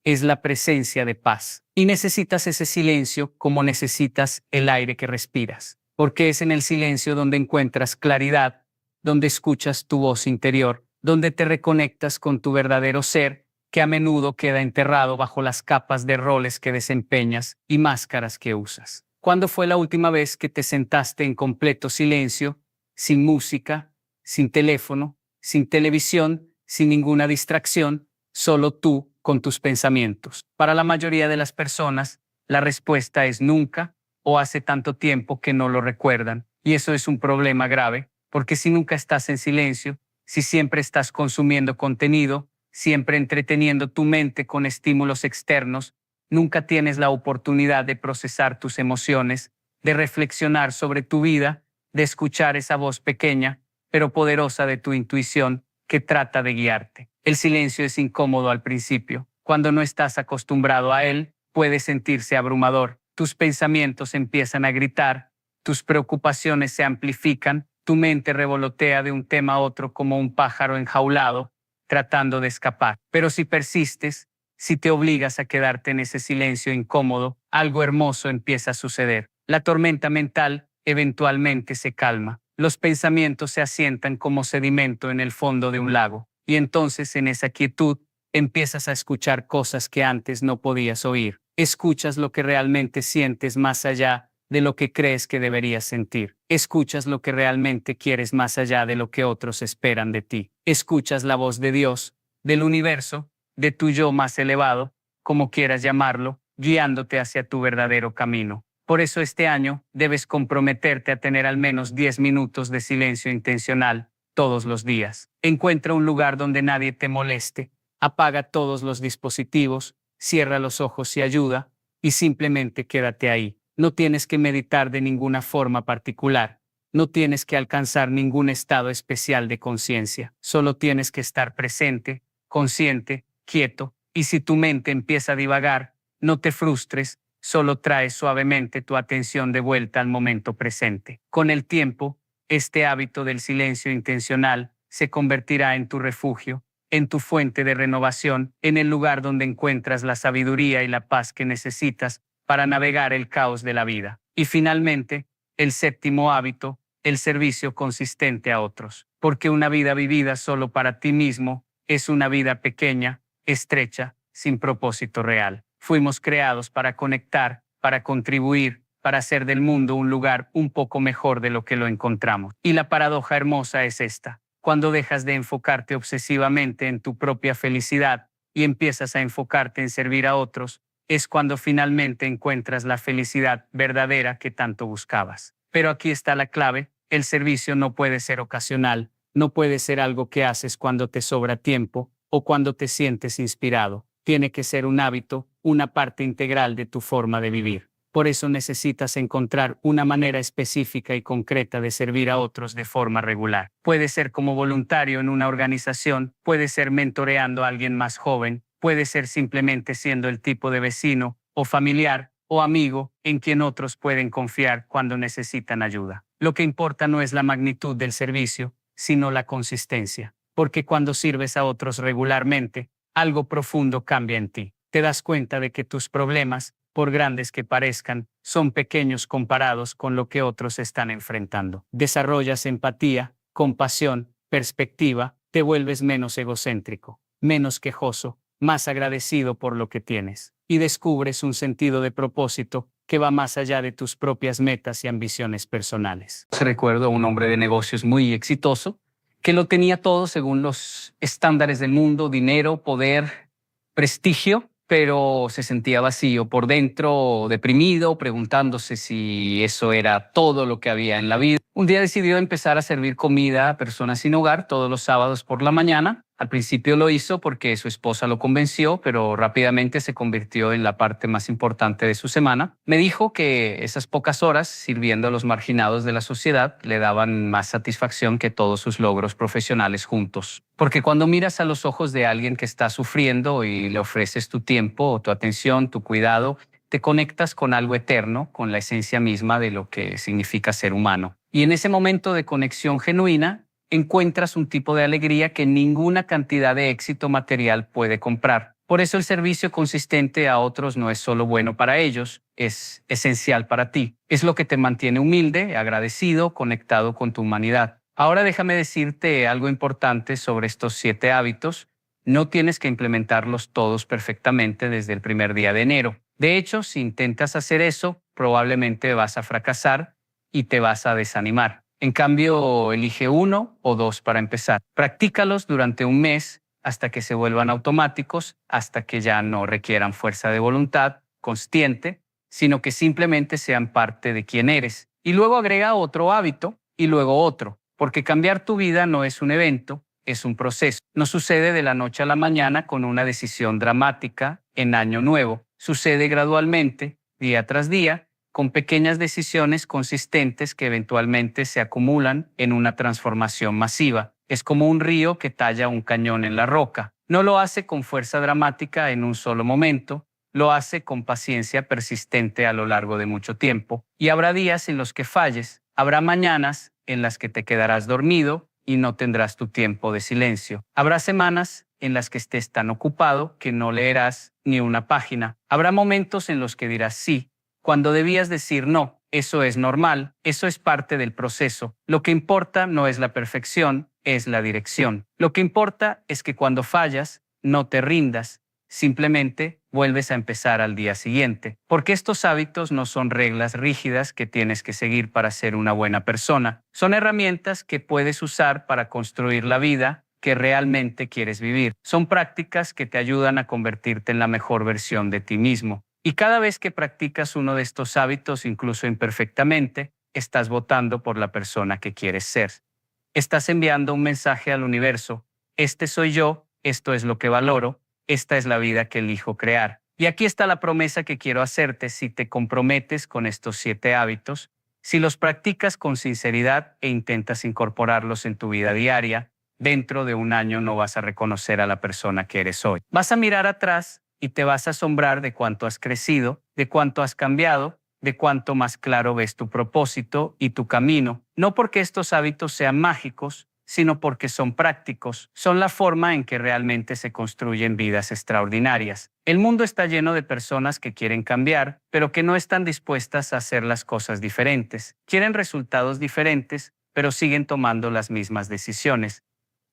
es la presencia de paz. Y necesitas ese silencio como necesitas el aire que respiras, porque es en el silencio donde encuentras claridad, donde escuchas tu voz interior, donde te reconectas con tu verdadero ser, que a menudo queda enterrado bajo las capas de roles que desempeñas y máscaras que usas. ¿Cuándo fue la última vez que te sentaste en completo silencio, sin música, sin teléfono, sin televisión, sin ninguna distracción, solo tú con tus pensamientos? Para la mayoría de las personas, la respuesta es nunca o hace tanto tiempo que no lo recuerdan. Y eso es un problema grave, porque si nunca estás en silencio, si siempre estás consumiendo contenido, siempre entreteniendo tu mente con estímulos externos, nunca tienes la oportunidad de procesar tus emociones, de reflexionar sobre tu vida, de escuchar esa voz pequeña, pero poderosa de tu intuición que trata de guiarte. El silencio es incómodo al principio. Cuando no estás acostumbrado a él, puede sentirse abrumador. Tus pensamientos empiezan a gritar, tus preocupaciones se amplifican, tu mente revolotea de un tema a otro como un pájaro enjaulado, tratando de escapar. Pero si persistes, si te obligas a quedarte en ese silencio incómodo, algo hermoso empieza a suceder. La tormenta mental eventualmente se calma. Los pensamientos se asientan como sedimento en el fondo de un lago. Y entonces en esa quietud empiezas a escuchar cosas que antes no podías oír. Escuchas lo que realmente sientes más allá de lo que crees que deberías sentir. Escuchas lo que realmente quieres más allá de lo que otros esperan de ti. Escuchas la voz de Dios, del universo, de tu yo más elevado, como quieras llamarlo, guiándote hacia tu verdadero camino. Por eso este año debes comprometerte a tener al menos 10 minutos de silencio intencional todos los días. Encuentra un lugar donde nadie te moleste, apaga todos los dispositivos, cierra los ojos y ayuda, y simplemente quédate ahí. No tienes que meditar de ninguna forma particular, no tienes que alcanzar ningún estado especial de conciencia, solo tienes que estar presente, consciente, quieto, y si tu mente empieza a divagar, no te frustres, solo trae suavemente tu atención de vuelta al momento presente. Con el tiempo, este hábito del silencio intencional se convertirá en tu refugio, en tu fuente de renovación, en el lugar donde encuentras la sabiduría y la paz que necesitas para navegar el caos de la vida. Y finalmente, el séptimo hábito, el servicio consistente a otros. Porque una vida vivida solo para ti mismo es una vida pequeña, estrecha, sin propósito real. Fuimos creados para conectar, para contribuir, para hacer del mundo un lugar un poco mejor de lo que lo encontramos. Y la paradoja hermosa es esta. Cuando dejas de enfocarte obsesivamente en tu propia felicidad y empiezas a enfocarte en servir a otros, es cuando finalmente encuentras la felicidad verdadera que tanto buscabas. Pero aquí está la clave, el servicio no puede ser ocasional, no puede ser algo que haces cuando te sobra tiempo o cuando te sientes inspirado. Tiene que ser un hábito, una parte integral de tu forma de vivir. Por eso necesitas encontrar una manera específica y concreta de servir a otros de forma regular. Puede ser como voluntario en una organización, puede ser mentoreando a alguien más joven, puede ser simplemente siendo el tipo de vecino, o familiar, o amigo en quien otros pueden confiar cuando necesitan ayuda. Lo que importa no es la magnitud del servicio, sino la consistencia. Porque cuando sirves a otros regularmente, algo profundo cambia en ti. Te das cuenta de que tus problemas, por grandes que parezcan, son pequeños comparados con lo que otros están enfrentando. Desarrollas empatía, compasión, perspectiva, te vuelves menos egocéntrico, menos quejoso, más agradecido por lo que tienes, y descubres un sentido de propósito que va más allá de tus propias metas y ambiciones personales. Recuerdo a un hombre de negocios muy exitoso que lo tenía todo según los estándares del mundo: dinero, poder, prestigio, pero se sentía vacío por dentro, deprimido, preguntándose si eso era todo lo que había en la vida. Un día decidió empezar a servir comida a personas sin hogar todos los sábados por la mañana. Al principio lo hizo porque su esposa lo convenció, pero rápidamente se convirtió en la parte más importante de su semana. Me dijo que esas pocas horas sirviendo a los marginados de la sociedad le daban más satisfacción que todos sus logros profesionales juntos. Porque cuando miras a los ojos de alguien que está sufriendo y le ofreces tu tiempo, tu atención, tu cuidado, te conectas con algo eterno, con la esencia misma de lo que significa ser humano. Y en ese momento de conexión genuina, encuentras un tipo de alegría que ninguna cantidad de éxito material puede comprar. Por eso el servicio consistente a otros no es solo bueno para ellos, es esencial para ti. Es lo que te mantiene humilde, agradecido, conectado con tu humanidad. Ahora déjame decirte algo importante sobre estos 7 hábitos. No tienes que implementarlos todos perfectamente desde el primer día de enero. De hecho, si intentas hacer eso, probablemente vas a fracasar y te vas a desanimar. En cambio, elige 1 o 2 para empezar. Practícalos durante un mes hasta que se vuelvan automáticos, hasta que ya no requieran fuerza de voluntad consciente, sino que simplemente sean parte de quién eres. Y luego agrega otro hábito y luego otro, porque cambiar tu vida no es un evento, es un proceso. No sucede de la noche a la mañana con una decisión dramática en año nuevo. Sucede gradualmente, día tras día, con pequeñas decisiones consistentes que eventualmente se acumulan en una transformación masiva. Es como un río que talla un cañón en la roca. No lo hace con fuerza dramática en un solo momento, lo hace con paciencia persistente a lo largo de mucho tiempo. Y habrá días en los que falles, habrá mañanas en las que te quedarás dormido y no tendrás tu tiempo de silencio. Habrá semanas en las que estés tan ocupado que no leerás ni una página. Habrá momentos en los que dirás sí, cuando debías decir no. Eso es normal, eso es parte del proceso. Lo que importa no es la perfección, es la dirección. Lo que importa es que cuando fallas, no te rindas, simplemente vuelves a empezar al día siguiente. Porque estos hábitos no son reglas rígidas que tienes que seguir para ser una buena persona. Son herramientas que puedes usar para construir la vida que realmente quieres vivir. Son prácticas que te ayudan a convertirte en la mejor versión de ti mismo. Y cada vez que practicas uno de estos hábitos, incluso imperfectamente, estás votando por la persona que quieres ser. Estás enviando un mensaje al universo: este soy yo, esto es lo que valoro, esta es la vida que elijo crear. Y aquí está la promesa que quiero hacerte si te comprometes con estos 7 hábitos, si los practicas con sinceridad e intentas incorporarlos en tu vida diaria. Dentro de un año no vas a reconocer a la persona que eres hoy. Vas a mirar atrás y te vas a asombrar de cuánto has crecido, de cuánto has cambiado, de cuánto más claro ves tu propósito y tu camino. No porque estos hábitos sean mágicos, sino porque son prácticos. Son la forma en que realmente se construyen vidas extraordinarias. El mundo está lleno de personas que quieren cambiar, pero que no están dispuestas a hacer las cosas diferentes. Quieren resultados diferentes, pero siguen tomando las mismas decisiones.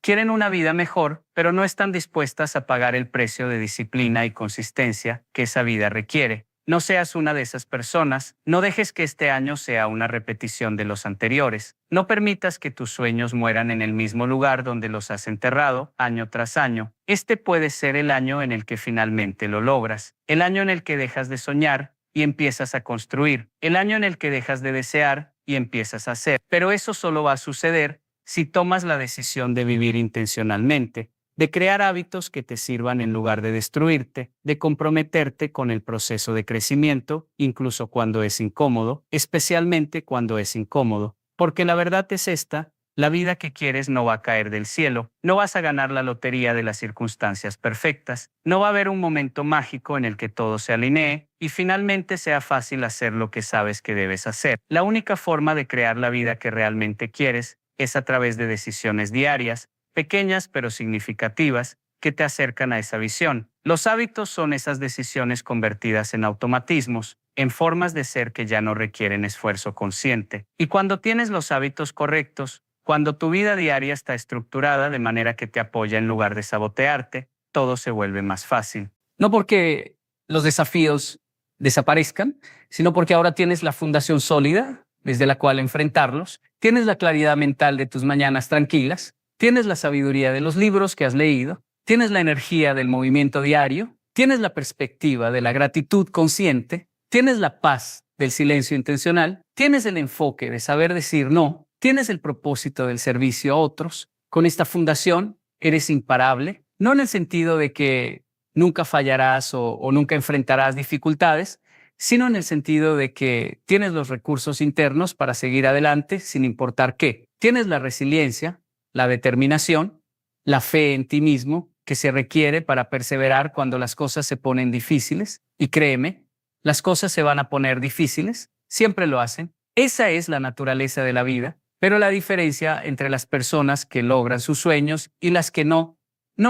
Quieren una vida mejor, pero no están dispuestas a pagar el precio de disciplina y consistencia que esa vida requiere. No seas una de esas personas. No dejes que este año sea una repetición de los anteriores. No permitas que tus sueños mueran en el mismo lugar donde los has enterrado año tras año. Este puede ser el año en el que finalmente lo logras. El año en el que dejas de soñar y empiezas a construir. El año en el que dejas de desear y empiezas a hacer. Pero eso solo va a suceder si tomas la decisión de vivir intencionalmente, de crear hábitos que te sirvan en lugar de destruirte, de comprometerte con el proceso de crecimiento, incluso cuando es incómodo, especialmente cuando es incómodo. Porque la verdad es esta: la vida que quieres no va a caer del cielo, no vas a ganar la lotería de las circunstancias perfectas, no va a haber un momento mágico en el que todo se alinee y finalmente sea fácil hacer lo que sabes que debes hacer. La única forma de crear la vida que realmente quieres es a través de decisiones diarias, pequeñas pero significativas, que te acercan a esa visión. Los hábitos son esas decisiones convertidas en automatismos, en formas de ser que ya no requieren esfuerzo consciente. Y cuando tienes los hábitos correctos, cuando tu vida diaria está estructurada de manera que te apoya en lugar de sabotearte, todo se vuelve más fácil. No porque los desafíos desaparezcan, sino porque ahora tienes la fundación sólida desde la cual enfrentarlos, tienes la claridad mental de tus mañanas tranquilas, tienes la sabiduría de los libros que has leído, tienes la energía del movimiento diario, tienes la perspectiva de la gratitud consciente, tienes la paz del silencio intencional, tienes el enfoque de saber decir no, tienes el propósito del servicio a otros. Con esta fundación eres imparable, no en el sentido de que nunca fallarás o nunca enfrentarás dificultades, sino en el sentido de que tienes los recursos internos para seguir adelante sin importar qué. Tienes la resiliencia, la determinación, la fe en ti mismo que se requiere para perseverar cuando las cosas se ponen difíciles. Y créeme, las cosas se van a poner difíciles, siempre lo hacen. Esa es la naturaleza de la vida, pero la diferencia entre las personas que logran sus sueños y las que no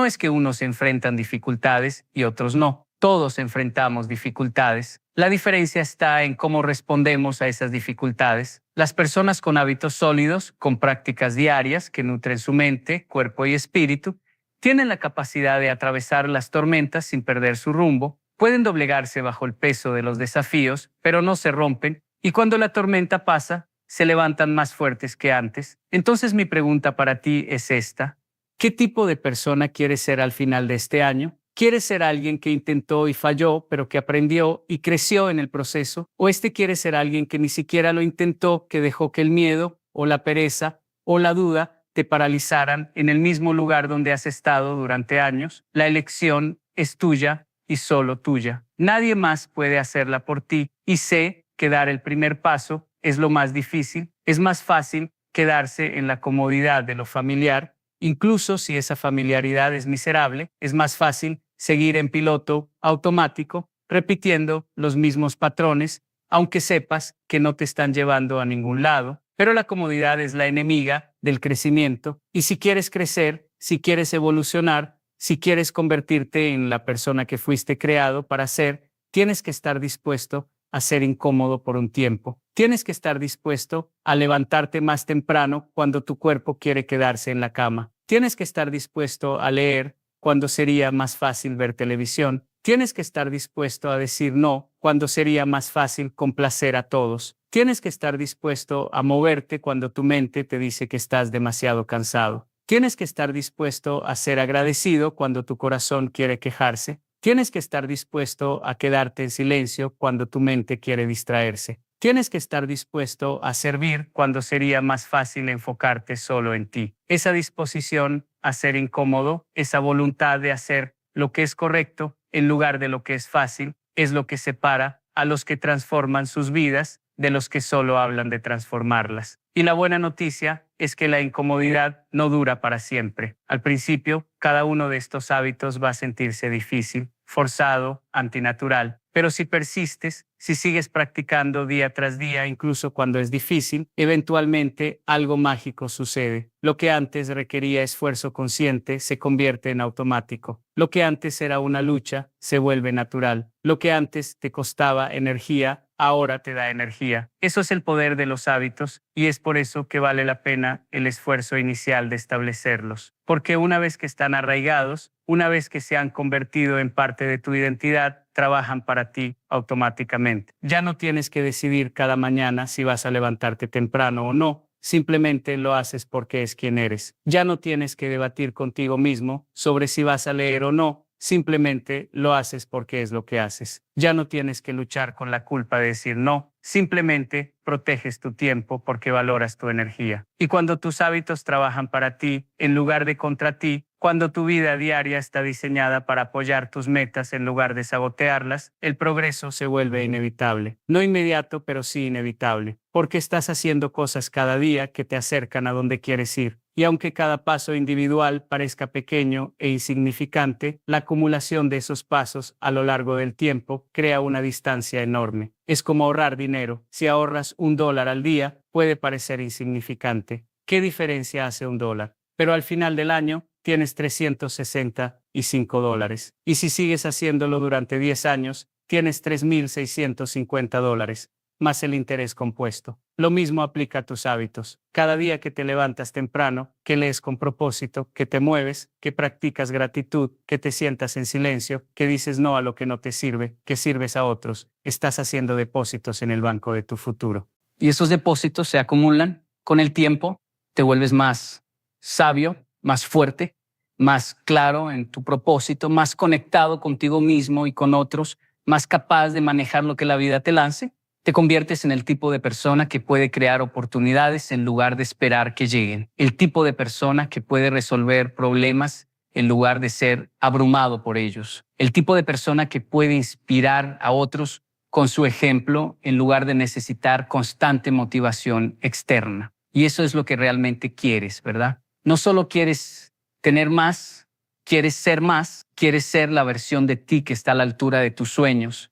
es que unos enfrentan dificultades y otros no. Todos enfrentamos dificultades. La diferencia está en cómo respondemos a esas dificultades. Las personas con hábitos sólidos, con prácticas diarias que nutren su mente, cuerpo y espíritu, tienen la capacidad de atravesar las tormentas sin perder su rumbo, pueden doblegarse bajo el peso de los desafíos, pero no se rompen, y cuando la tormenta pasa, se levantan más fuertes que antes. Entonces mi pregunta para ti es esta: ¿qué tipo de persona quieres ser al final de este año? ¿Quieres ser alguien que intentó y falló, pero que aprendió y creció en el proceso? ¿O quiere ser alguien que ni siquiera lo intentó, que dejó que el miedo o la pereza o la duda te paralizaran en el mismo lugar donde has estado durante años? La elección es tuya y solo tuya. Nadie más puede hacerla por ti, y sé que dar el primer paso es lo más difícil. Es más fácil quedarse en la comodidad de lo familiar. Incluso si esa familiaridad es miserable, es más fácil seguir en piloto automático, repitiendo los mismos patrones, aunque sepas que no te están llevando a ningún lado. Pero la comodidad es la enemiga del crecimiento, y si quieres crecer, si quieres evolucionar, si quieres convertirte en la persona que fuiste creado para ser, tienes que estar dispuesto a ser incómodo por un tiempo. Tienes que estar dispuesto a levantarte más temprano cuando tu cuerpo quiere quedarse en la cama. Tienes que estar dispuesto a leer cuando sería más fácil ver televisión. Tienes que estar dispuesto a decir no cuando sería más fácil complacer a todos. Tienes que estar dispuesto a moverte cuando tu mente te dice que estás demasiado cansado. Tienes que estar dispuesto a ser agradecido cuando tu corazón quiere quejarse. Tienes que estar dispuesto a quedarte en silencio cuando tu mente quiere distraerse. Tienes que estar dispuesto a servir cuando sería más fácil enfocarte solo en ti. Esa disposición a ser incómodo, esa voluntad de hacer lo que es correcto en lugar de lo que es fácil, es lo que separa a los que transforman sus vidas de los que solo hablan de transformarlas. Y la buena noticia es que la incomodidad no dura para siempre. Al principio, cada uno de estos hábitos va a sentirse difícil, forzado, antinatural. Pero si persistes, si sigues practicando día tras día, incluso cuando es difícil, eventualmente algo mágico sucede. Lo que antes requería esfuerzo consciente se convierte en automático. Lo que antes era una lucha se vuelve natural. Lo que antes te costaba energía, ahora te da energía. Eso es el poder de los hábitos, y es por eso que vale la pena el esfuerzo inicial de establecerlos. Porque una vez que están arraigados, una vez que se han convertido en parte de tu identidad, trabajan para ti automáticamente. Ya no tienes que decidir cada mañana si vas a levantarte temprano o no. Simplemente lo haces porque es quien eres. Ya no tienes que debatir contigo mismo sobre si vas a leer o no. Simplemente lo haces porque es lo que haces. Ya no tienes que luchar con la culpa de decir no. Simplemente proteges tu tiempo porque valoras tu energía. Y cuando tus hábitos trabajan para ti en lugar de contra ti, cuando tu vida diaria está diseñada para apoyar tus metas en lugar de sabotearlas, el progreso se vuelve inevitable. No inmediato, pero sí inevitable. Porque estás haciendo cosas cada día que te acercan a donde quieres ir. Y aunque cada paso individual parezca pequeño e insignificante, la acumulación de esos pasos a lo largo del tiempo crea una distancia enorme. Es como ahorrar dinero. Si ahorras $1 al día, puede parecer insignificante. ¿Qué diferencia hace $1? Pero al final del año, tienes $365. Y si sigues haciéndolo durante 10 años, tienes $3,650, más el interés compuesto. Lo mismo aplica a tus hábitos. Cada día que te levantas temprano, que lees con propósito, que te mueves, que practicas gratitud, que te sientas en silencio, que dices no a lo que no te sirve, que sirves a otros, estás haciendo depósitos en el banco de tu futuro. Y esos depósitos se acumulan con el tiempo, te vuelves más sabio, más fuerte, más claro en tu propósito, más conectado contigo mismo y con otros, más capaz de manejar lo que la vida te lance. Te conviertes en el tipo de persona que puede crear oportunidades en lugar de esperar que lleguen. El tipo de persona que puede resolver problemas en lugar de ser abrumado por ellos. El tipo de persona que puede inspirar a otros con su ejemplo en lugar de necesitar constante motivación externa. Y eso es lo que realmente quieres, ¿verdad? No solo quieres tener más, quieres ser la versión de ti que está a la altura de tus sueños,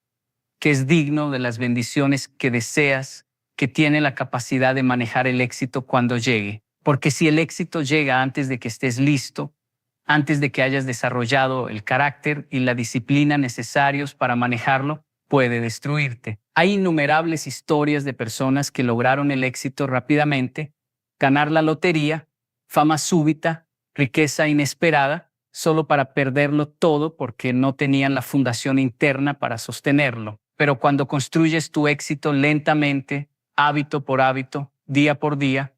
que es digno de las bendiciones que deseas, que tiene la capacidad de manejar el éxito cuando llegue. Porque si el éxito llega antes de que estés listo, antes de que hayas desarrollado el carácter y la disciplina necesarios para manejarlo, puede destruirte. Hay innumerables historias de personas que lograron el éxito rápidamente, ganar la lotería, fama súbita, riqueza inesperada, solo para perderlo todo porque no tenían la fundación interna para sostenerlo. Pero cuando construyes tu éxito lentamente, hábito por hábito, día por día,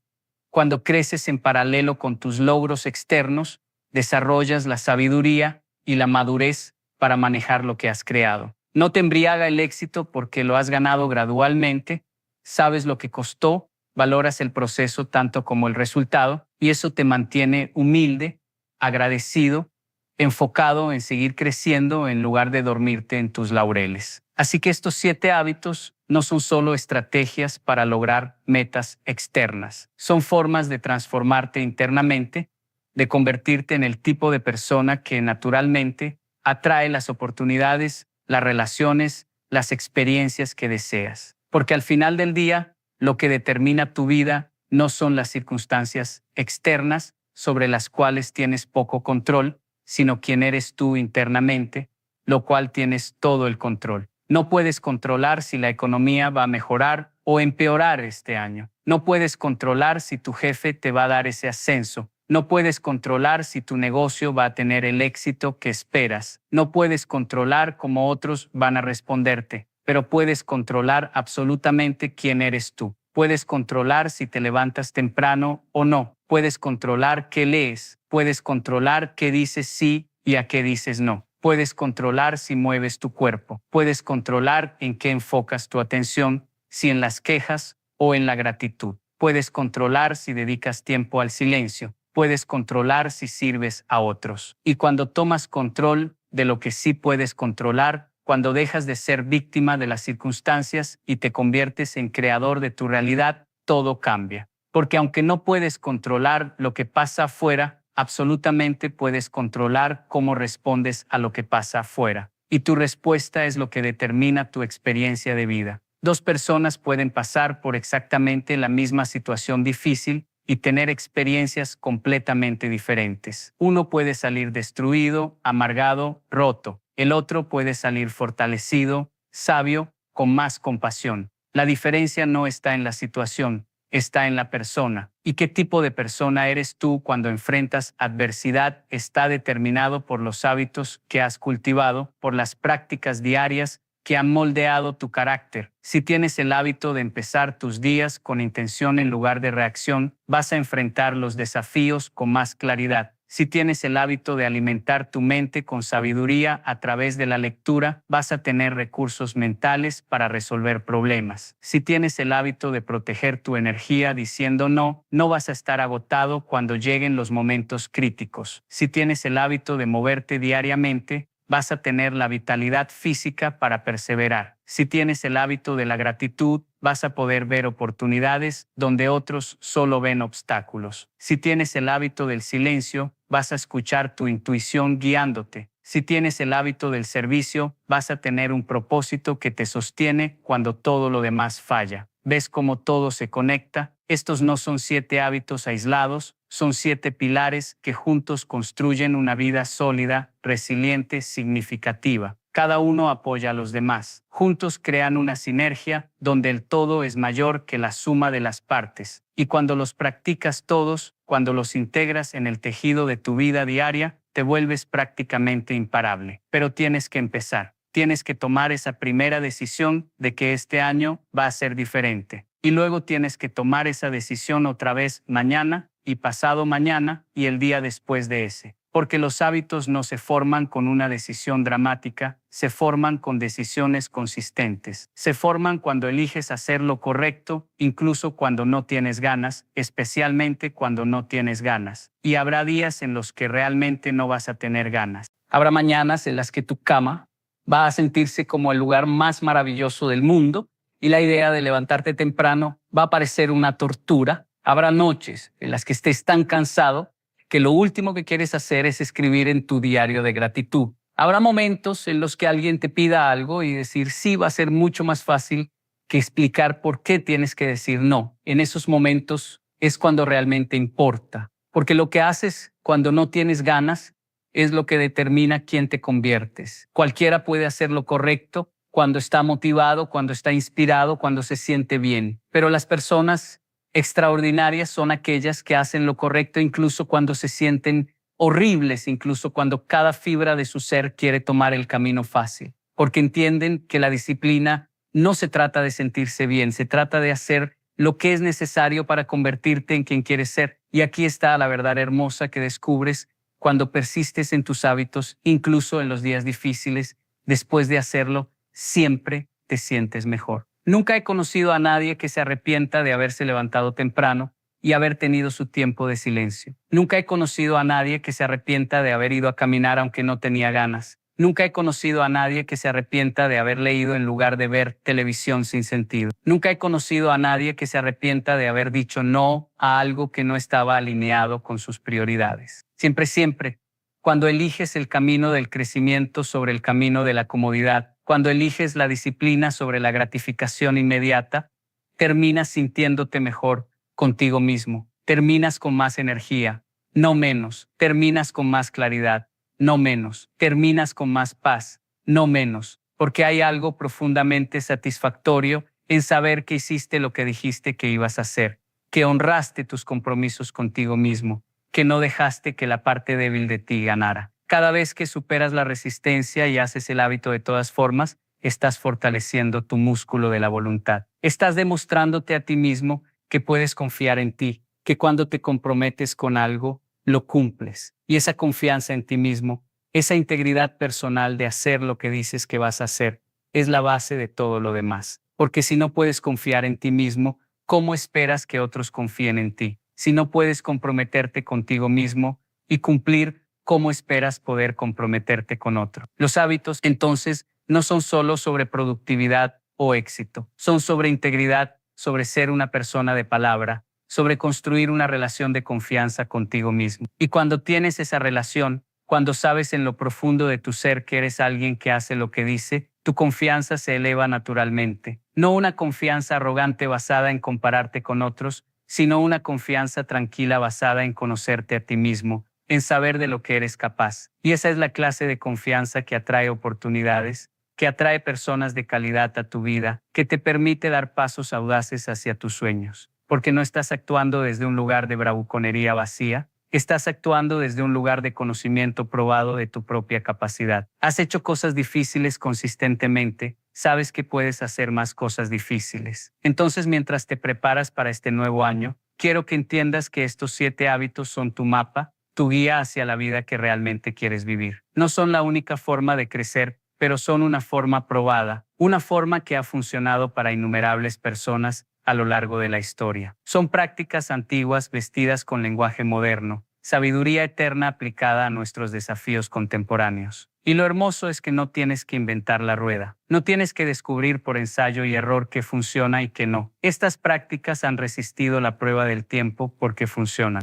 cuando creces en paralelo con tus logros externos, desarrollas la sabiduría y la madurez para manejar lo que has creado. No te embriaga el éxito porque lo has ganado gradualmente, sabes lo que costó, valoras el proceso tanto como el resultado y eso te mantiene humilde, agradecido, enfocado en seguir creciendo en lugar de dormirte en tus laureles. Así que estos 7 hábitos no son solo estrategias para lograr metas externas, son formas de transformarte internamente, de convertirte en el tipo de persona que naturalmente atrae las oportunidades, las relaciones, las experiencias que deseas. Porque al final del día, lo que determina tu vida no son las circunstancias externas sobre las cuales tienes poco control, sino quién eres tú internamente, lo cual tienes todo el control. No puedes controlar si la economía va a mejorar o empeorar este año. No puedes controlar si tu jefe te va a dar ese ascenso. No puedes controlar si tu negocio va a tener el éxito que esperas. No puedes controlar cómo otros van a responderte, pero puedes controlar absolutamente quién eres tú. Puedes controlar si te levantas temprano o no. Puedes controlar qué lees. Puedes controlar qué dices sí y a qué dices no. Puedes controlar si mueves tu cuerpo. Puedes controlar en qué enfocas tu atención, si en las quejas o en la gratitud. Puedes controlar si dedicas tiempo al silencio. Puedes controlar si sirves a otros. Y cuando tomas control de lo que sí puedes controlar, cuando dejas de ser víctima de las circunstancias y te conviertes en creador de tu realidad, todo cambia. Porque aunque no puedes controlar lo que pasa afuera, absolutamente puedes controlar cómo respondes a lo que pasa afuera. Y tu respuesta es lo que determina tu experiencia de vida. 2 personas pueden pasar por exactamente la misma situación difícil y tener experiencias completamente diferentes. Uno puede salir destruido, amargado, roto. El otro puede salir fortalecido, sabio, con más compasión. La diferencia no está en la situación, está en la persona. ¿Y qué tipo de persona eres tú cuando enfrentas adversidad? Está determinado por los hábitos que has cultivado, por las prácticas diarias que han moldeado tu carácter. Si tienes el hábito de empezar tus días con intención en lugar de reacción, vas a enfrentar los desafíos con más claridad. Si tienes el hábito de alimentar tu mente con sabiduría a través de la lectura, vas a tener recursos mentales para resolver problemas. Si tienes el hábito de proteger tu energía diciendo no, no vas a estar agotado cuando lleguen los momentos críticos. Si tienes el hábito de moverte diariamente, vas a tener la vitalidad física para perseverar. Si tienes el hábito de la gratitud, vas a poder ver oportunidades donde otros solo ven obstáculos. Si tienes el hábito del silencio, vas a escuchar tu intuición guiándote. Si tienes el hábito del servicio, vas a tener un propósito que te sostiene cuando todo lo demás falla. ¿Ves cómo todo se conecta? Estos no son 7 hábitos aislados, son 7 pilares que juntos construyen una vida sólida, resiliente, significativa. Cada uno apoya a los demás. Juntos crean una sinergia donde el todo es mayor que la suma de las partes. Y cuando los practicas todos, cuando los integras en el tejido de tu vida diaria, te vuelves prácticamente imparable. Pero tienes que empezar. Tienes que tomar esa primera decisión de que este año va a ser diferente. Y luego tienes que tomar esa decisión otra vez mañana y pasado mañana y el día después de ese. Porque los hábitos no se forman con una decisión dramática, se forman con decisiones consistentes. Se forman cuando eliges hacer lo correcto, incluso cuando no tienes ganas, especialmente cuando no tienes ganas. Y habrá días en los que realmente no vas a tener ganas. Habrá mañanas en las que tu cama va a sentirse como el lugar más maravilloso del mundo y la idea de levantarte temprano va a parecer una tortura. Habrá noches en las que estés tan cansado que lo último que quieres hacer es escribir en tu diario de gratitud. Habrá momentos en los que alguien te pida algo y decir sí va a ser mucho más fácil que explicar por qué tienes que decir no. En esos momentos es cuando realmente importa, porque lo que haces cuando no tienes ganas es lo que determina quién te conviertes. Cualquiera puede hacer lo correcto cuando está motivado, cuando está inspirado, cuando se siente bien, pero las personas extraordinarias son aquellas que hacen lo correcto incluso cuando se sienten horribles, incluso cuando cada fibra de su ser quiere tomar el camino fácil, porque entienden que la disciplina no se trata de sentirse bien, se trata de hacer lo que es necesario para convertirte en quien quieres ser. Y aquí está la verdad hermosa que descubres cuando persistes en tus hábitos, incluso en los días difíciles. Después de hacerlo, siempre te sientes mejor. Nunca he conocido a nadie que se arrepienta de haberse levantado temprano y haber tenido su tiempo de silencio. Nunca he conocido a nadie que se arrepienta de haber ido a caminar aunque no tenía ganas. Nunca he conocido a nadie que se arrepienta de haber leído en lugar de ver televisión sin sentido. Nunca he conocido a nadie que se arrepienta de haber dicho no a algo que no estaba alineado con sus prioridades. Siempre, cuando eliges el camino del crecimiento sobre el camino de la comodidad, cuando eliges la disciplina sobre la gratificación inmediata, terminas sintiéndote mejor contigo mismo. Terminas con más energía, no menos. Terminas con más claridad, no menos. Terminas con más paz, no menos. Porque hay algo profundamente satisfactorio en saber que hiciste lo que dijiste que ibas a hacer, que honraste tus compromisos contigo mismo, que no dejaste que la parte débil de ti ganara. Cada vez que superas la resistencia y haces el hábito de todas formas, estás fortaleciendo tu músculo de la voluntad. Estás demostrándote a ti mismo que puedes confiar en ti, que cuando te comprometes con algo, lo cumples. Y esa confianza en ti mismo, esa integridad personal de hacer lo que dices que vas a hacer, es la base de todo lo demás. Porque si no puedes confiar en ti mismo, ¿cómo esperas que otros confíen en ti? Si no puedes comprometerte contigo mismo y cumplir, ¿cómo esperas poder comprometerte con otro? Los hábitos, entonces, no son solo sobre productividad o éxito. Son sobre integridad, sobre ser una persona de palabra, sobre construir una relación de confianza contigo mismo. Y cuando tienes esa relación, cuando sabes en lo profundo de tu ser que eres alguien que hace lo que dice, tu confianza se eleva naturalmente. No una confianza arrogante basada en compararte con otros, sino una confianza tranquila basada en conocerte a ti mismo, en saber de lo que eres capaz. Y esa es la clase de confianza que atrae oportunidades, que atrae personas de calidad a tu vida, que te permite dar pasos audaces hacia tus sueños. Porque no estás actuando desde un lugar de bravuconería vacía, estás actuando desde un lugar de conocimiento probado de tu propia capacidad. Has hecho cosas difíciles consistentemente, sabes que puedes hacer más cosas difíciles. Entonces, mientras te preparas para este nuevo año, quiero que entiendas que estos 7 hábitos son tu mapa, tu guía hacia la vida que realmente quieres vivir. No son la única forma de crecer, pero son una forma probada, una forma que ha funcionado para innumerables personas a lo largo de la historia. Son prácticas antiguas vestidas con lenguaje moderno, sabiduría eterna aplicada a nuestros desafíos contemporáneos. Y lo hermoso es que no tienes que inventar la rueda. No tienes que descubrir por ensayo y error qué funciona y qué no. Estas prácticas han resistido la prueba del tiempo porque funcionan.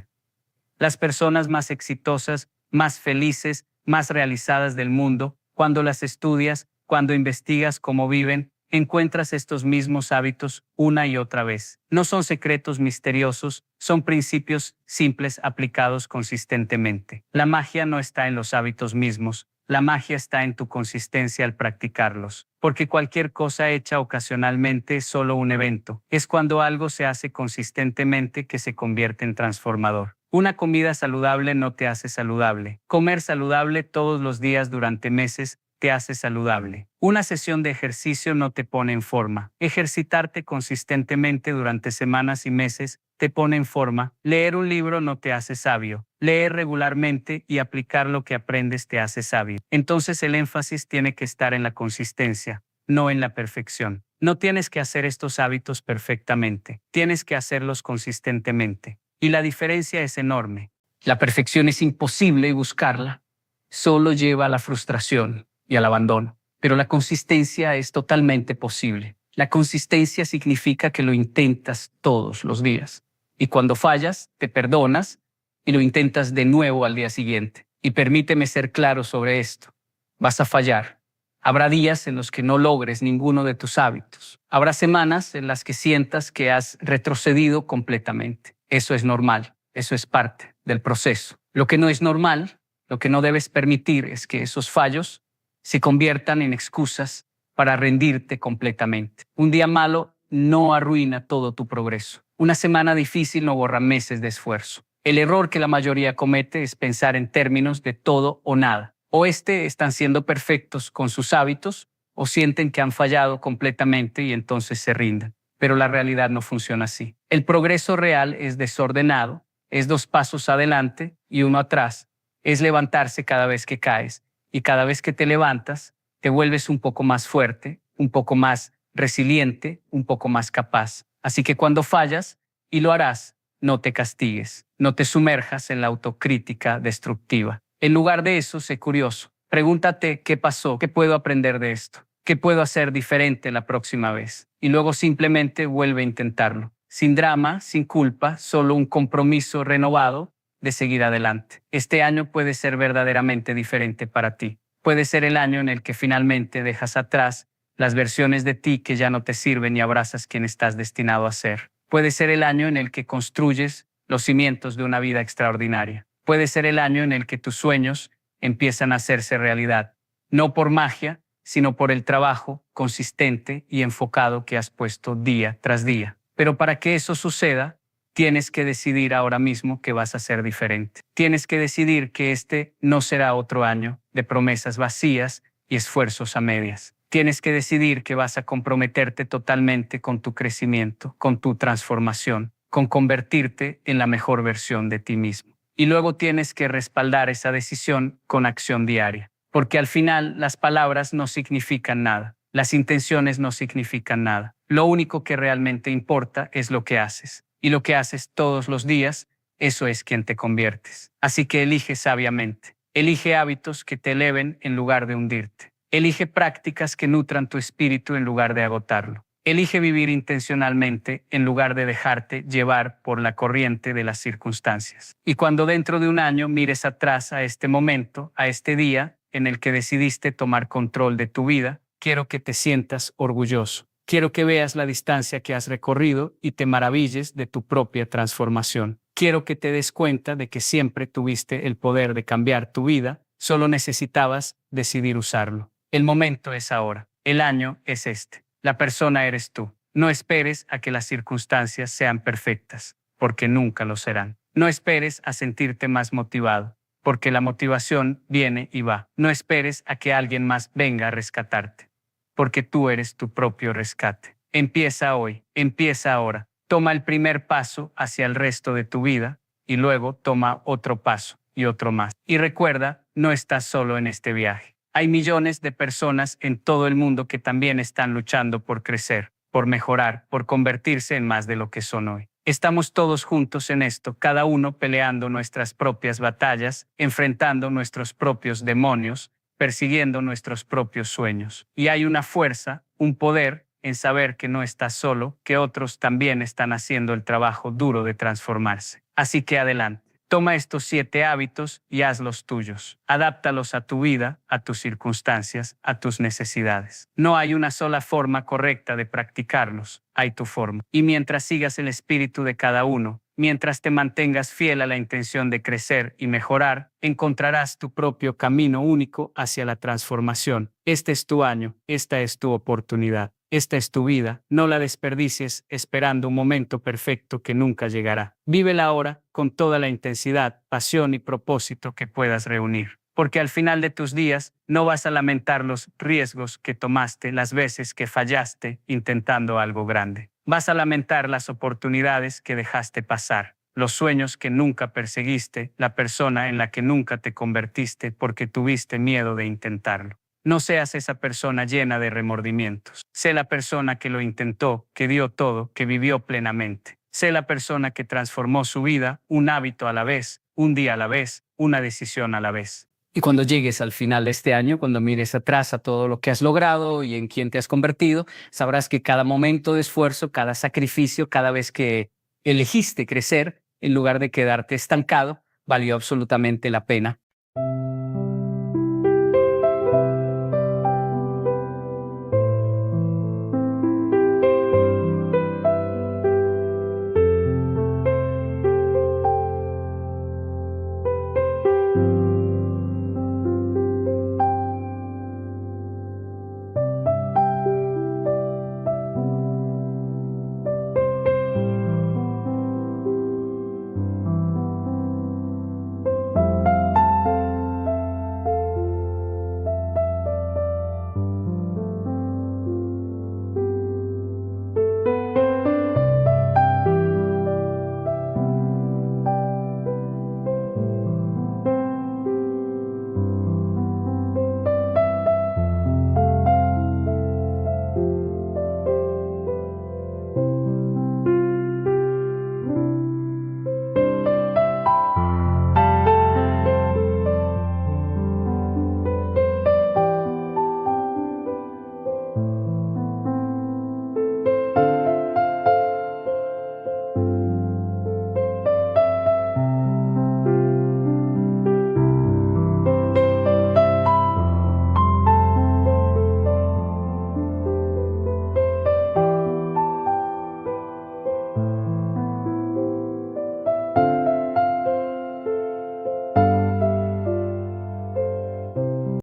Las personas más exitosas, más felices, más realizadas del mundo, cuando las estudias, cuando investigas cómo viven, encuentras estos mismos hábitos una y otra vez. No son secretos misteriosos, son principios simples aplicados consistentemente. La magia no está en los hábitos mismos, la magia está en tu consistencia al practicarlos. Porque cualquier cosa hecha ocasionalmente es solo un evento. Es cuando algo se hace consistentemente que se convierte en transformador. Una comida saludable no te hace saludable. Comer saludable todos los días durante meses te hace saludable. Una sesión de ejercicio no te pone en forma. Ejercitarte consistentemente durante semanas y meses te pone en forma. Leer un libro no te hace sabio. Leer regularmente y aplicar lo que aprendes te hace sabio. Entonces el énfasis tiene que estar en la consistencia, no en la perfección. No tienes que hacer estos hábitos perfectamente. Tienes que hacerlos consistentemente. Y la diferencia es enorme. La perfección es imposible y buscarla solo lleva a la frustración y al abandono. Pero la consistencia es totalmente posible. La consistencia significa que lo intentas todos los días. Y cuando fallas, te perdonas y lo intentas de nuevo al día siguiente. Y permíteme ser claro sobre esto. Vas a fallar. Habrá días en los que no logres ninguno de tus hábitos. Habrá semanas en las que sientas que has retrocedido completamente. Eso es normal. Eso es parte del proceso. Lo que no es normal, lo que no debes permitir es que esos fallos se conviertan en excusas para rendirte completamente. Un día malo no arruina todo tu progreso. Una semana difícil no borra meses de esfuerzo. El error que la mayoría comete es pensar en términos de todo o nada. O están siendo perfectos con sus hábitos, o sienten que han fallado completamente y entonces se rinden. Pero la realidad no funciona así. El progreso real es desordenado, es 2 pasos adelante y 1 atrás. Es levantarse cada vez que caes. Y cada vez que te levantas, te vuelves un poco más fuerte, un poco más resiliente, un poco más capaz. Así que cuando fallas, y lo harás, no te castigues, no te sumerjas en la autocrítica destructiva. En lugar de eso, sé curioso. Pregúntate qué pasó, qué puedo aprender de esto, qué puedo hacer diferente la próxima vez. Y luego simplemente vuelve a intentarlo. Sin drama, sin culpa, solo un compromiso renovado de seguir adelante. Este año puede ser verdaderamente diferente para ti. Puede ser el año en el que finalmente dejas atrás las versiones de ti que ya no te sirven y abrazas quien estás destinado a ser. Puede ser el año en el que construyes los cimientos de una vida extraordinaria. Puede ser el año en el que tus sueños empiezan a hacerse realidad, no por magia, sino por el trabajo consistente y enfocado que has puesto día tras día. Pero para que eso suceda, tienes que decidir ahora mismo que vas a ser diferente. Tienes que decidir que este no será otro año de promesas vacías y esfuerzos a medias. Tienes que decidir que vas a comprometerte totalmente con tu crecimiento, con tu transformación, con convertirte en la mejor versión de ti mismo. Y luego tienes que respaldar esa decisión con acción diaria. Porque al final las palabras no significan nada. Las intenciones no significan nada. Lo único que realmente importa es lo que haces. Y lo que haces todos los días, eso es quien te conviertes. Así que elige sabiamente. Elige hábitos que te eleven en lugar de hundirte. Elige prácticas que nutran tu espíritu en lugar de agotarlo. Elige vivir intencionalmente en lugar de dejarte llevar por la corriente de las circunstancias. Y cuando dentro de un año mires atrás a este momento, a este día en el que decidiste tomar control de tu vida, quiero que te sientas orgulloso. Quiero que veas la distancia que has recorrido y te maravilles de tu propia transformación. Quiero que te des cuenta de que siempre tuviste el poder de cambiar tu vida, solo necesitabas decidir usarlo. El momento es ahora. El año es este. La persona eres tú. No esperes a que las circunstancias sean perfectas, porque nunca lo serán. No esperes a sentirte más motivado, porque la motivación viene y va. No esperes a que alguien más venga a rescatarte, porque tú eres tu propio rescate. Empieza hoy, empieza ahora. Toma el primer paso hacia el resto de tu vida y luego toma otro paso y otro más. Y recuerda, no estás solo en este viaje. Hay millones de personas en todo el mundo que también están luchando por crecer, por mejorar, por convertirse en más de lo que son hoy. Estamos todos juntos en esto, cada uno peleando nuestras propias batallas, enfrentando nuestros propios demonios, persiguiendo nuestros propios sueños. Y hay una fuerza, un poder en saber que no estás solo, que otros también están haciendo el trabajo duro de transformarse. Así que adelante. Toma estos 7 hábitos y hazlos tuyos. Adáptalos a tu vida, a tus circunstancias, a tus necesidades. No hay una sola forma correcta de practicarlos, hay tu forma. Y mientras sigas el espíritu de cada uno, mientras te mantengas fiel a la intención de crecer y mejorar, encontrarás tu propio camino único hacia la transformación. Este es tu año, esta es tu oportunidad. Esta es tu vida, no la desperdicies esperando un momento perfecto que nunca llegará. Vívela ahora con toda la intensidad, pasión y propósito que puedas reunir. Porque al final de tus días no vas a lamentar los riesgos que tomaste, las veces que fallaste intentando algo grande. Vas a lamentar las oportunidades que dejaste pasar, los sueños que nunca perseguiste, la persona en la que nunca te convertiste porque tuviste miedo de intentarlo. No seas esa persona llena de remordimientos. Sé la persona que lo intentó, que dio todo, que vivió plenamente. Sé la persona que transformó su vida, un hábito a la vez, un día a la vez, una decisión a la vez. Y cuando llegues al final de este año, cuando mires atrás a todo lo que has logrado y en quién te has convertido, sabrás que cada momento de esfuerzo, cada sacrificio, cada vez que elegiste crecer, en lugar de quedarte estancado, valió absolutamente la pena.